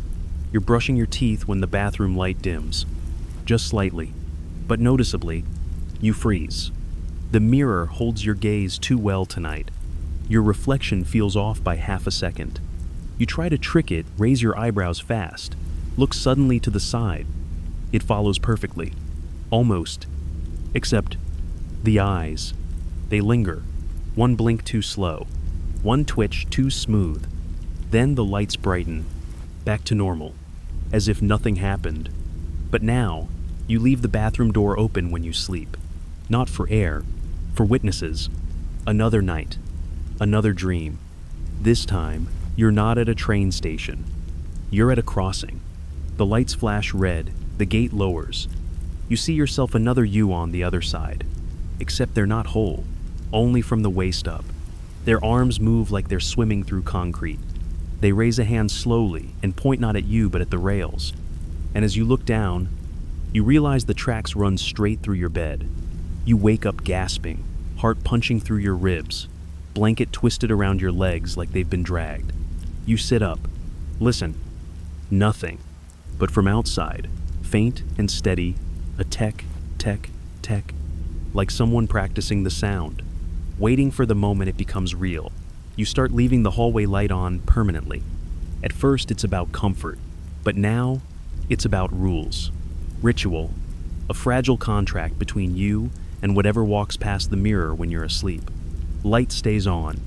You're brushing your teeth when the bathroom light dims. Just slightly. But noticeably, you freeze. The mirror holds your gaze too well tonight. Your reflection feels off by half a second. You try to trick it, raise your eyebrows fast, look suddenly to the side. It follows perfectly. Almost. Except the eyes. They linger. One blink too slow. One twitch too smooth. Then the lights brighten. Back to normal. As if nothing happened. But now, you leave the bathroom door open when you sleep. Not for air, for witnesses. Another night. Another dream. This time, you're not at a train station. You're at a crossing. The lights flash red, the gate lowers. You see yourself another you on the other side. Except they're not whole, only from the waist up. Their arms move like they're swimming through concrete. They raise a hand slowly and point not at you but at the rails. And as you look down, you realize the tracks run straight through your bed. You wake up gasping, heart punching through your ribs, blanket twisted around your legs like they've been dragged. You sit up. Listen. Nothing. But from outside, faint and steady, a tech, tech, tech, like someone practicing the sound, waiting for the moment it becomes real. You start leaving the hallway light on permanently. At first, it's about comfort, but now, it's about rules. Ritual, a fragile contract between you and whatever walks past the mirror when you're asleep. Light stays on,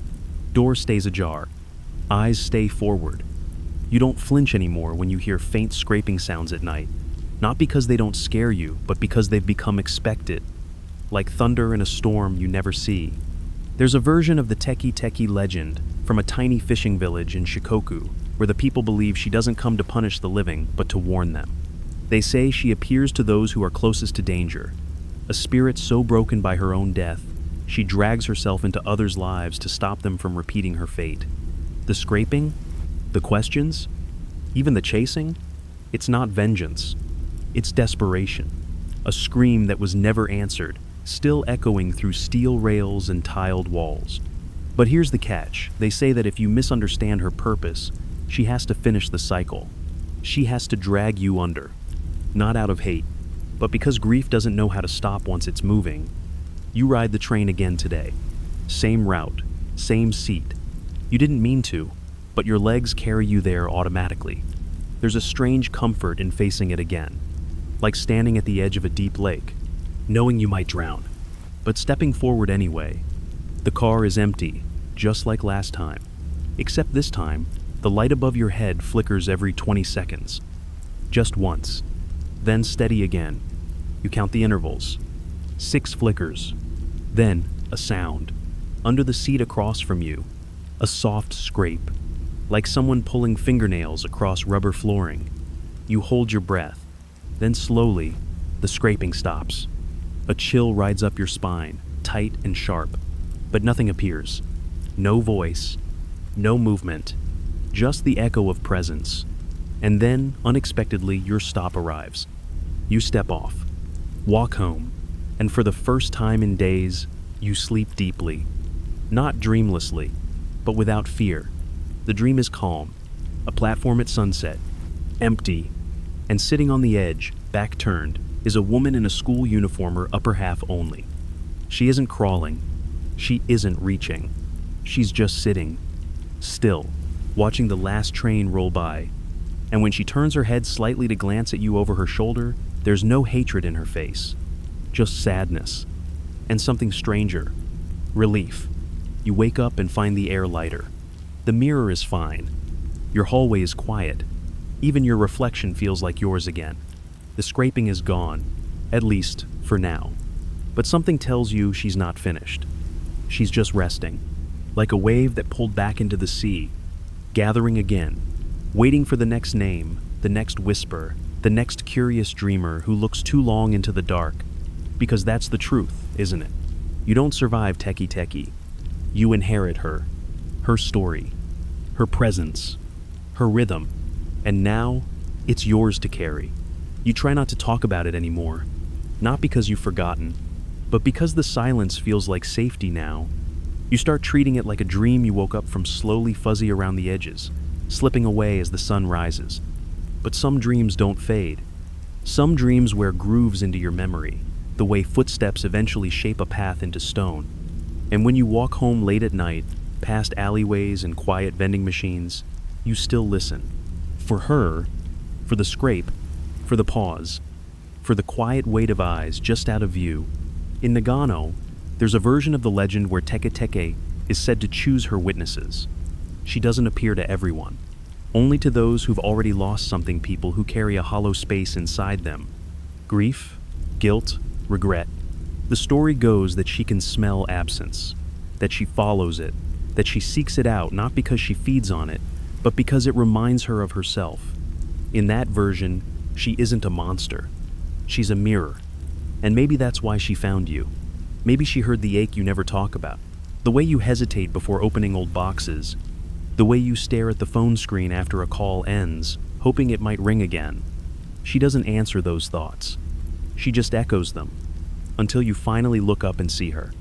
door stays ajar, eyes stay forward. You don't flinch anymore when you hear faint scraping sounds at night, not because they don't scare you, but because they've become expected. like thunder in a storm you never see. There's a version of the Teke Teke legend from a tiny fishing village in Shikoku where the people believe she doesn't come to punish the living but to warn them. They say she appears to those who are closest to danger, a spirit so broken by her own death, she drags herself into others' lives to stop them from repeating her fate. The scraping, the questions, even the chasing, it's not vengeance, it's desperation. A scream that was never answered, still echoing through steel rails and tiled walls. But here's the catch. They say that if you misunderstand her purpose, she has to finish the cycle. She has to drag you under. Not out of hate, but because grief doesn't know how to stop once it's moving. You ride the train again today. Same route, same seat. You didn't mean to, but your legs carry you there automatically. There's a strange comfort in facing it again, like standing at the edge of a deep lake, knowing you might drown, but stepping forward anyway. The car is empty, just like last time, except this time, the light above your head flickers every 20 seconds. Just once, then steady again. You count the intervals. 6 flickers. Then, a sound. Under the seat across from you, a soft scrape, like someone pulling fingernails across rubber flooring. You hold your breath. Then slowly, the scraping stops. A chill rides up your spine, tight and sharp, but nothing appears. No voice, no movement, just the echo of presence. And then, unexpectedly, your stop arrives. You step off, walk home, and for the first time in days, you sleep deeply. Not dreamlessly, but without fear. The dream is calm, a platform at sunset, empty, and sitting on the edge, back turned, is a woman in a school uniform, her upper half only. She isn't crawling, she isn't reaching. She's just sitting, still, watching the last train roll by. And when she turns her head slightly to glance at you over her shoulder, there's no hatred in her face, just sadness, and something stranger, relief. You wake up and find the air lighter. The mirror is fine. Your hallway is quiet. Even your reflection feels like yours again. The scraping is gone, at least for now. But something tells you she's not finished. She's just resting, like a wave that pulled back into the sea, gathering again, waiting for the next name, the next whisper, the next curious dreamer who looks too long into the dark. Because that's the truth, isn't it? You don't survive Teke Teke. You inherit her story, her presence, her rhythm, and now it's yours to carry. You try not to talk about it anymore, not because you've forgotten, but because the silence feels like safety now. You start treating it like a dream you woke up from, slowly fuzzy around the edges, slipping away as the sun rises. But some dreams don't fade. Some dreams wear grooves into your memory, the way footsteps eventually shape a path into stone. And when you walk home late at night, past alleyways and quiet vending machines, you still listen. For her, for the scrape, for the pause, for the quiet weight of eyes just out of view. In Nagano, there's a version of the legend where Teke Teke is said to choose her witnesses. She doesn't appear to everyone, only to those who've already lost something, people who carry a hollow space inside them. Grief, guilt, regret. The story goes that she can smell absence, that she follows it, that she seeks it out not because she feeds on it, but because it reminds her of herself. In that version, she isn't a monster. She's a mirror. And maybe that's why she found you. Maybe she heard the ache you never talk about, the way you hesitate before opening old boxes, the way you stare at the phone screen after a call ends, hoping it might ring again. She doesn't answer those thoughts. She just echoes them, until you finally look up and see her.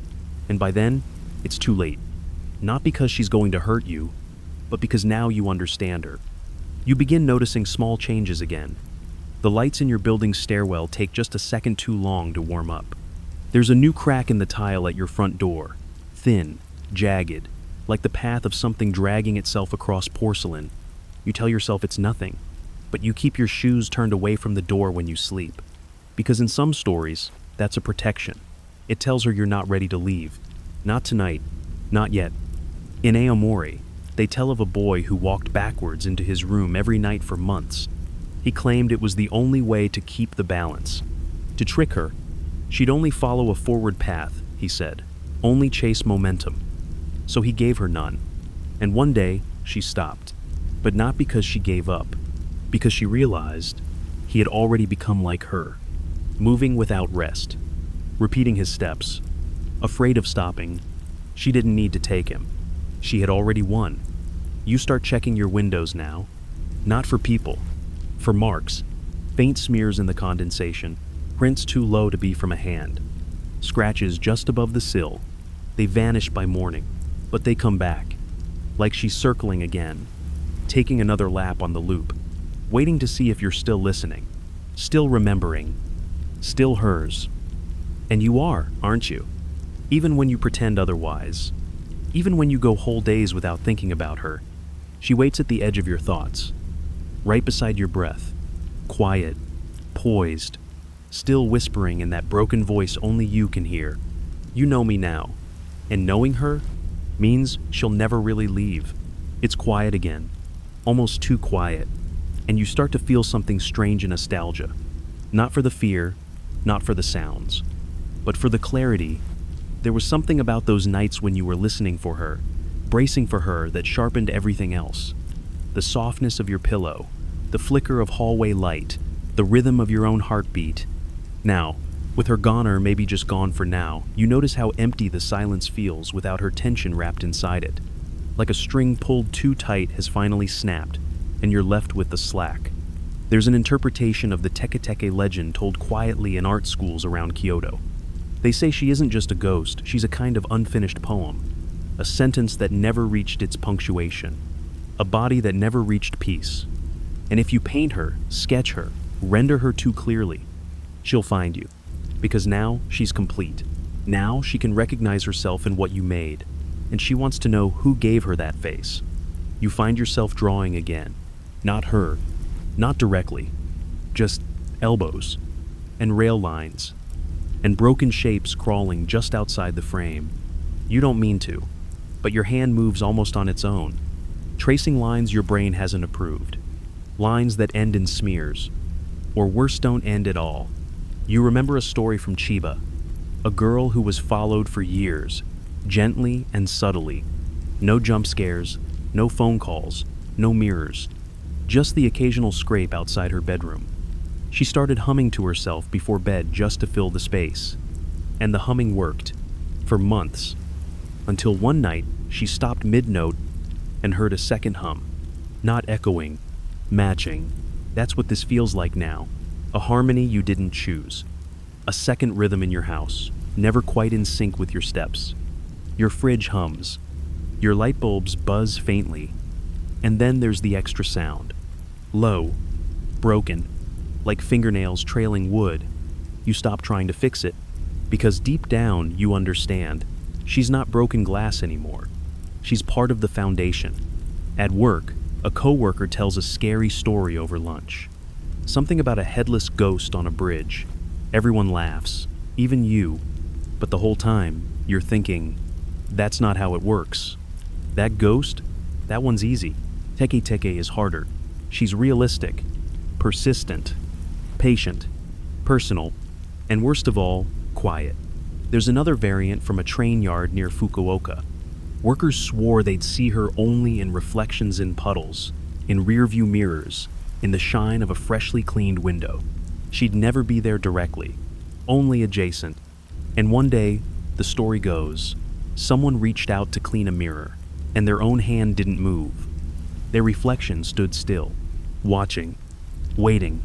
And by then, it's too late. Not because she's going to hurt you, but because now you understand her. You begin noticing small changes again. The lights in your building's stairwell take just a second too long to warm up. There's a new crack in the tile at your front door, thin, jagged, like the path of something dragging itself across porcelain. You tell yourself it's nothing, but you keep your shoes turned away from the door when you sleep. Because in some stories, that's a protection. It tells her you're not ready to leave. Not tonight. Not yet. In Aomori, they tell of a boy who walked backwards into his room every night for months. He claimed it was the only way to keep the balance. To trick her, She'd only follow a forward path, he said, only chase momentum. So he gave her none. And one day, she stopped. But not because she gave up, because she realized he had already become like her, moving without rest, repeating his steps, afraid of stopping. She didn't need to take him. She had already won. You start checking your windows now, not for people, for marks, faint smears in the condensation, prints too low to be from a hand, scratches just above the sill. They vanish by morning, but they come back, like she's circling again, taking another lap on the loop, waiting to see if you're still listening, still remembering, still hers. And you are, aren't you? Even when you pretend otherwise, even when you go whole days without thinking about her, she waits at the edge of your thoughts, right beside your breath, quiet, poised, still whispering in that broken voice only you can hear. You know me now, and knowing her means she'll never really leave. It's quiet again, almost too quiet, and you start to feel something strange in nostalgia. Not for the fear, not for the sounds, but for the clarity. There was something about those nights when you were listening for her, bracing for her, that sharpened everything else. The softness of your pillow, the flicker of hallway light, the rhythm of your own heartbeat. Now, with her gone, or maybe just gone for now, you notice how empty the silence feels without her tension wrapped inside it. Like a string pulled too tight has finally snapped, and you're left with the slack. There's an interpretation of the Teke Teke legend told quietly in art schools around Kyoto. They say she isn't just a ghost, she's a kind of unfinished poem, a sentence that never reached its punctuation, a body that never reached peace. And if you paint her, sketch her, render her too clearly, she'll find you. Because now she's complete. Now she can recognize herself in what you made, and she wants to know who gave her that face. You find yourself drawing again. Not her, not directly, just elbows, and rail lines, and broken shapes crawling just outside the frame. You don't mean to, but your hand moves almost on its own, tracing lines your brain hasn't approved. Lines that end in smears, or worse, don't end at all. You remember a story from Chiba, a girl who was followed for years, gently and subtly. No jump scares, no phone calls, no mirrors, just the occasional scrape outside her bedroom. She started humming to herself before bed just to fill the space. And the humming worked, for months, until one night she stopped mid-note and heard a second hum. Not echoing, matching. That's what this feels like now. A harmony you didn't choose. A second rhythm in your house, never quite in sync with your steps. Your fridge hums. Your light bulbs buzz faintly. And then there's the extra sound. Low, broken, like fingernails trailing wood. You stop trying to fix it, because deep down you understand. She's not broken glass anymore. She's part of the foundation. At work, a coworker tells a scary story over lunch. Something about a headless ghost on a bridge. Everyone laughs, even you. But the whole time, you're thinking, that's not how it works. That ghost, that one's easy. Teke Teke is harder. She's realistic, persistent, patient, personal, and worst of all, quiet. There's another variant from a train yard near Fukuoka. Workers swore they'd see her only in reflections in puddles, in rearview mirrors, in the shine of a freshly cleaned window. She'd never be there directly, only adjacent. And one day, the story goes, someone reached out to clean a mirror, and their own hand didn't move. Their reflection stood still, watching, waiting,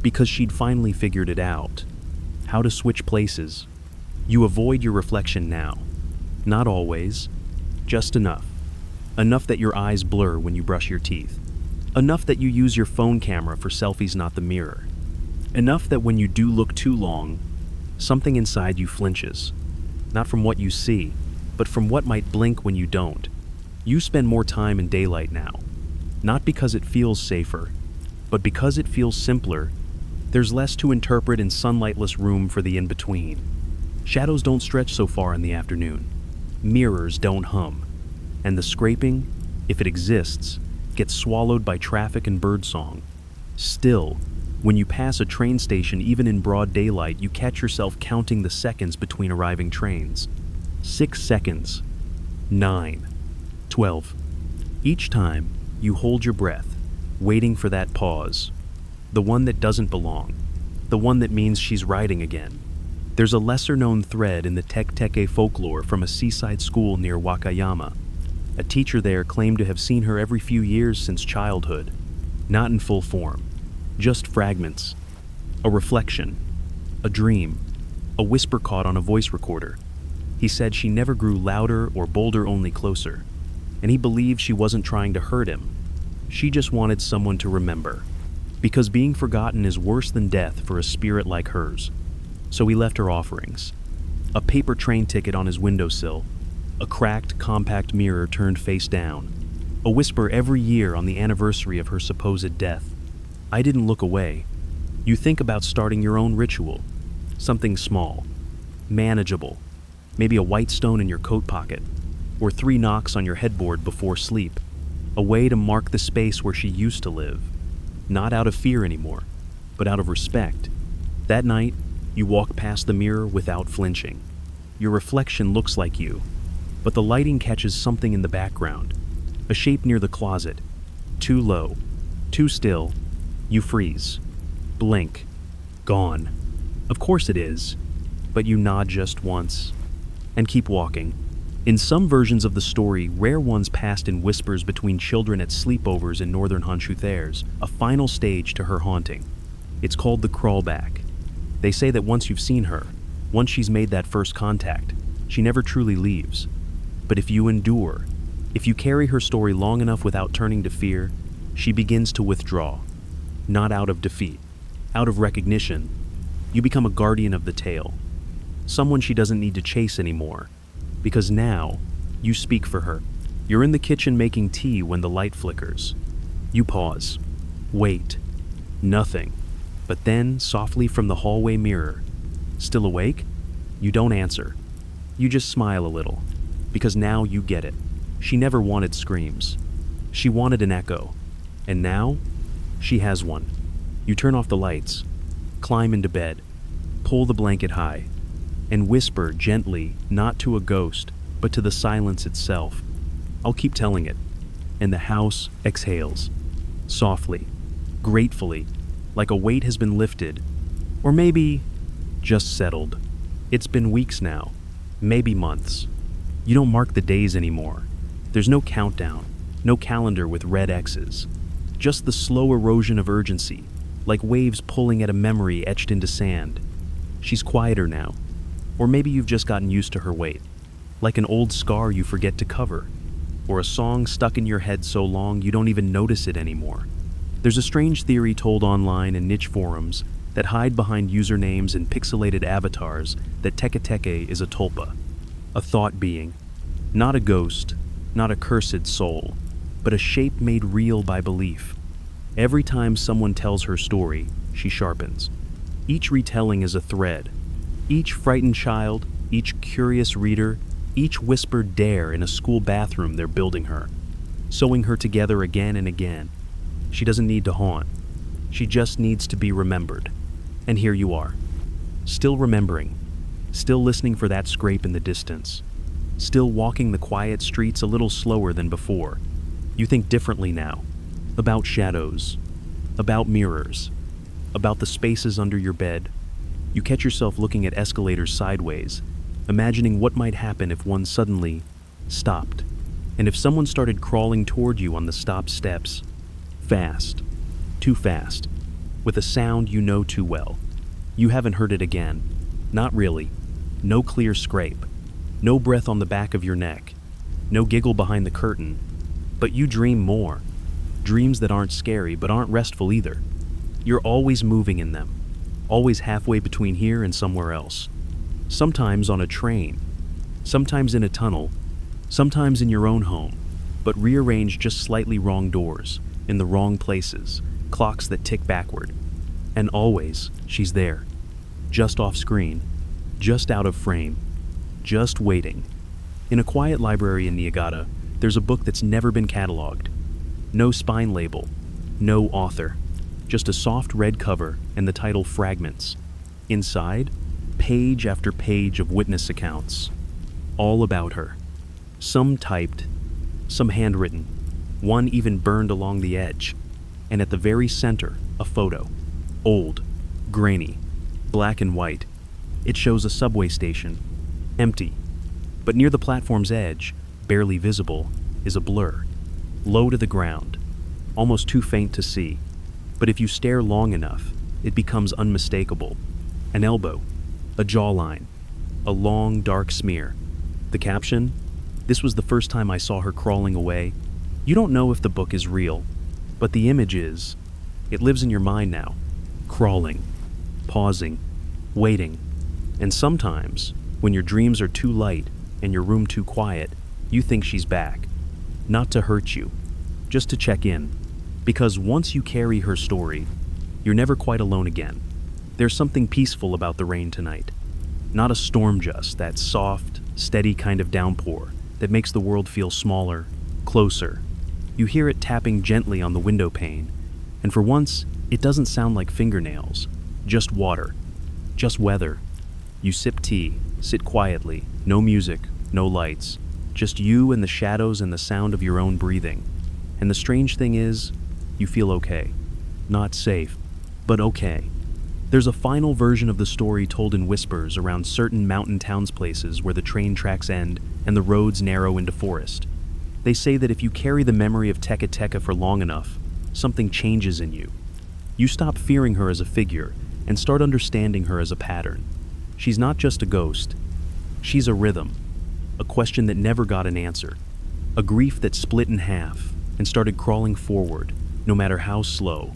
because she'd finally figured it out. How to switch places. You avoid your reflection now. Not always, just enough. Enough that your eyes blur when you brush your teeth. Enough that you use your phone camera for selfies, not the mirror. Enough that when you do look too long, something inside you flinches. Not from what you see, but from what might blink when you don't. You spend more time in daylight now. Not because it feels safer, but because it feels simpler. There's less to interpret in sunlightless room for the in-between. Shadows don't stretch so far in the afternoon. Mirrors don't hum. And the scraping, if it exists, gets swallowed by traffic and birdsong. Still, When you pass a train station, even in broad daylight, you catch yourself counting the seconds between arriving trains. 6 seconds. 9. 12. Each time, you hold your breath, waiting for that pause. The one that doesn't belong. The one that means she's riding again. There's a lesser-known thread in the Teke Teke folklore from a seaside school near Wakayama. A teacher there claimed to have seen her every few years since childhood. Not in full form. Just fragments. A reflection. A dream. A whisper caught on a voice recorder. He said she never grew louder or bolder, only closer. And he believed she wasn't trying to hurt him. She just wanted someone to remember. Because being forgotten is worse than death for a spirit like hers. So he left her offerings. A paper train ticket on his windowsill. A cracked, compact mirror turned face down. A whisper every year on the anniversary of her supposed death. I didn't look away. You think about starting your own ritual. Something small. Manageable. Maybe a white stone in your coat pocket. Or 3 knocks on your headboard before sleep. A way to mark the space where she used to live. Not out of fear anymore, but out of respect. That night, you walk past the mirror without flinching. Your reflection looks like you, but the lighting catches something in the background. A shape near the closet. Too low. Too still. You freeze. Blink. Gone. Of course it is. But you nod just once. And keep walking. In some versions of the story, rare ones passed in whispers between children at sleepovers in northern Honshu. There's a final stage to her haunting. It's called the crawlback. They say that once you've seen her, once she's made that first contact, she never truly leaves. But if you endure, if you carry her story long enough without turning to fear, she begins to withdraw. Not out of defeat, out of recognition. You become a guardian of the tale. Someone she doesn't need to chase anymore. Because now, you speak for her. You're in the kitchen making tea when the light flickers. You pause. Wait. Nothing. But then, softly from the hallway mirror, still awake? You don't answer. You just smile a little. Because now you get it. She never wanted screams. She wanted an echo. And now, she has one. You turn off the lights, climb into bed, pull the blanket high, and whisper gently, not to a ghost, but to the silence itself. I'll keep telling it. And the house exhales. Softly, gratefully, like a weight has been lifted. Or maybe just settled. It's been weeks now, maybe months. You don't mark the days anymore. There's no countdown, no calendar with red X's. Just the slow erosion of urgency, like waves pulling at a memory etched into sand. She's quieter now. Or maybe you've just gotten used to her weight. Like an old scar you forget to cover. Or a song stuck in your head so long you don't even notice it anymore. There's a strange theory told online in niche forums that hide behind usernames and pixelated avatars that Teke Teke is a tulpa. A thought being. Not a ghost, not a cursed soul, but a shape made real by belief. Every time someone tells her story, she sharpens. Each retelling is a thread. Each frightened child, each curious reader, each whispered dare in a school bathroom they're building her, sewing her together again and again. She doesn't need to haunt. She just needs to be remembered. And here you are, still remembering, still listening for that scrape in the distance, still walking the quiet streets a little slower than before. You think differently now, about shadows, about mirrors, about the spaces under your bed. You catch yourself looking at escalators sideways, imagining what might happen if one suddenly stopped, and if someone started crawling toward you on the stopped steps, fast, too fast, with a sound you know too well. You haven't heard it again. Not really. No clear scrape. No breath on the back of your neck. No giggle behind the curtain. But you dream more. Dreams that aren't scary but aren't restful either. You're always moving in them. Always halfway between here and somewhere else. Sometimes on a train. Sometimes in a tunnel. Sometimes in your own home. But rearranged just slightly wrong doors. In the wrong places. Clocks that tick backward. And always, she's there. Just off screen. Just out of frame. Just waiting. In a quiet library in Niigata, there's a book that's never been cataloged. No spine label. No author. just a soft red cover and the title Fragments. Inside, page after page of witness accounts, all about her. Some typed, some handwritten, one even burned along the edge. And at the very center, a photo. Old, grainy, black and white. It shows a subway station, empty. But near the platform's edge, barely visible, is a blur, low to the ground, almost too faint to see. But if you stare long enough, it becomes unmistakable. An elbow, a jawline, a long, dark smear. The caption? This was the first time I saw her crawling away. You don't know if the book is real, but the image is. It lives in your mind now, crawling, pausing, waiting. And sometimes, when your dreams are too light and your room too quiet, you think she's back. Not to hurt you, just to check in. Because once you carry her story, you're never quite alone again. There's something peaceful about the rain tonight. Not a storm, just that soft, steady kind of downpour that makes the world feel smaller, closer. You hear it tapping gently on the window pane, and for once, it doesn't sound like fingernails, just water, just weather. You sip tea, sit quietly, no music, no lights, just you and the shadows and the sound of your own breathing. And the strange thing is, you feel okay. Not safe, but okay. There's a final version of the story told in whispers around certain mountain towns places where the train tracks end and the roads narrow into forest. They say that if you carry the memory of Teke Teke for long enough, something changes in you. You stop fearing her as a figure and start understanding her as a pattern. She's not just a ghost. She's a rhythm, a question that never got an answer, a grief that split in half and started crawling forward, no matter how slow.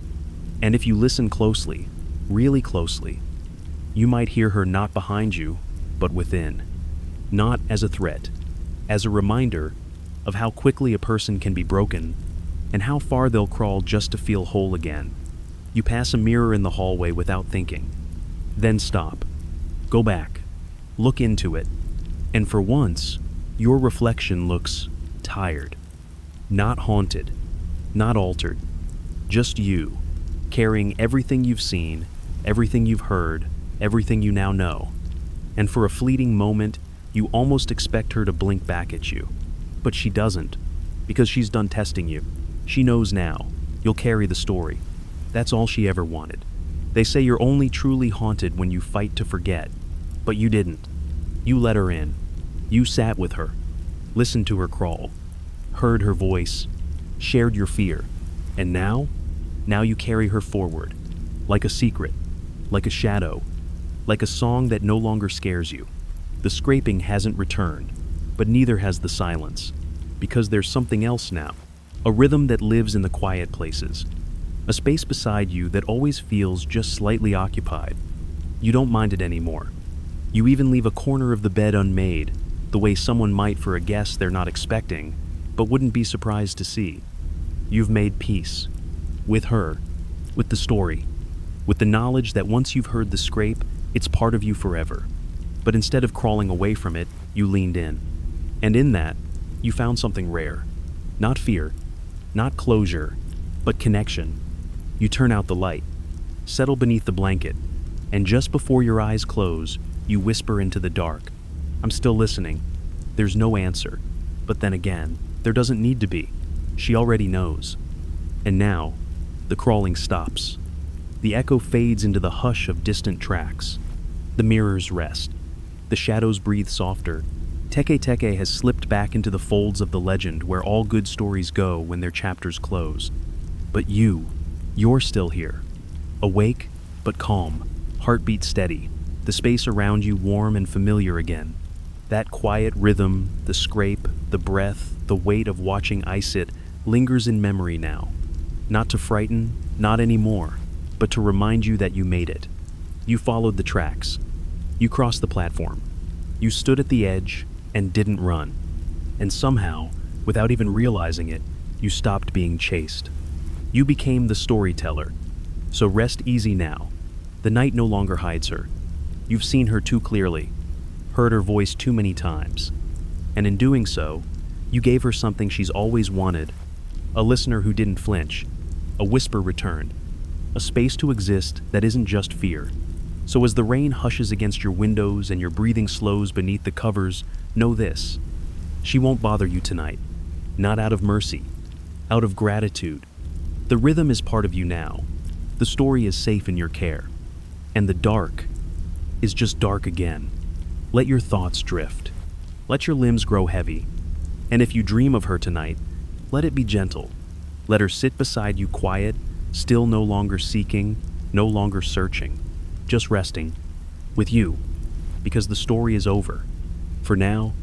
And if you listen closely, really closely, you might hear her not behind you, but within. Not as a threat, as a reminder of how quickly a person can be broken and how far they'll crawl just to feel whole again. You pass a mirror in the hallway without thinking. Then stop. Go back. Look into it. And for once, your reflection looks tired. Not haunted. Not altered. Just you, carrying everything you've seen, everything you've heard, everything you now know. And for a fleeting moment, you almost expect her to blink back at you. But she doesn't, because she's done testing you. She knows now. You'll carry the story. That's all she ever wanted. They say you're only truly haunted when you fight to forget. But you didn't. You let her in. You sat with her, listened to her crawl, heard her voice, shared your fear. And now you carry her forward, like a secret, like a shadow, like a song that no longer scares you. The scraping hasn't returned, but neither has the silence, because there's something else now, a rhythm that lives in the quiet places, a space beside you that always feels just slightly occupied. You don't mind it anymore. You even leave a corner of the bed unmade, the way someone might for a guest they're not expecting, but wouldn't be surprised to see. You've made peace. With her. With the story. With the knowledge that once you've heard the scrape, it's part of you forever. But instead of crawling away from it, you leaned in. And in that, you found something rare. Not fear, not closure, but connection. You turn out the light, settle beneath the blanket, and just before your eyes close, you whisper into the dark, "I'm still listening." There's no answer, but then again, there doesn't need to be. She already knows. And now, the crawling stops. The echo fades into the hush of distant tracks. The mirrors rest. The shadows breathe softer. Teke Teke has slipped back into the folds of the legend where all good stories go when their chapters close. But you're still here. Awake, but calm, heartbeat steady, the space around you warm and familiar again. That quiet rhythm, the scrape, the breath, the weight of watching ice sit lingers in memory now. Not to frighten, not anymore, but to remind you that you made it. You followed the tracks. You crossed the platform. You stood at the edge and didn't run. And somehow, without even realizing it, you stopped being chased. You became the storyteller. So rest easy now. The night no longer hides her. You've seen her too clearly, heard her voice too many times. And in doing so, you gave her something she's always wanted. A listener who didn't flinch. A whisper returned. a space to exist that isn't just fear. So as the rain hushes against your windows and your breathing slows beneath the covers, know this: she won't bother you tonight. Not out of mercy, out of gratitude. The rhythm is part of you now. The story is safe in your care. And the dark is just dark again. Let your thoughts drift. Let your limbs grow heavy. And if you dream of her tonight, let it be gentle. Let her sit beside you quiet, still, no longer seeking, no longer searching, just resting with you, because the story is over. For now,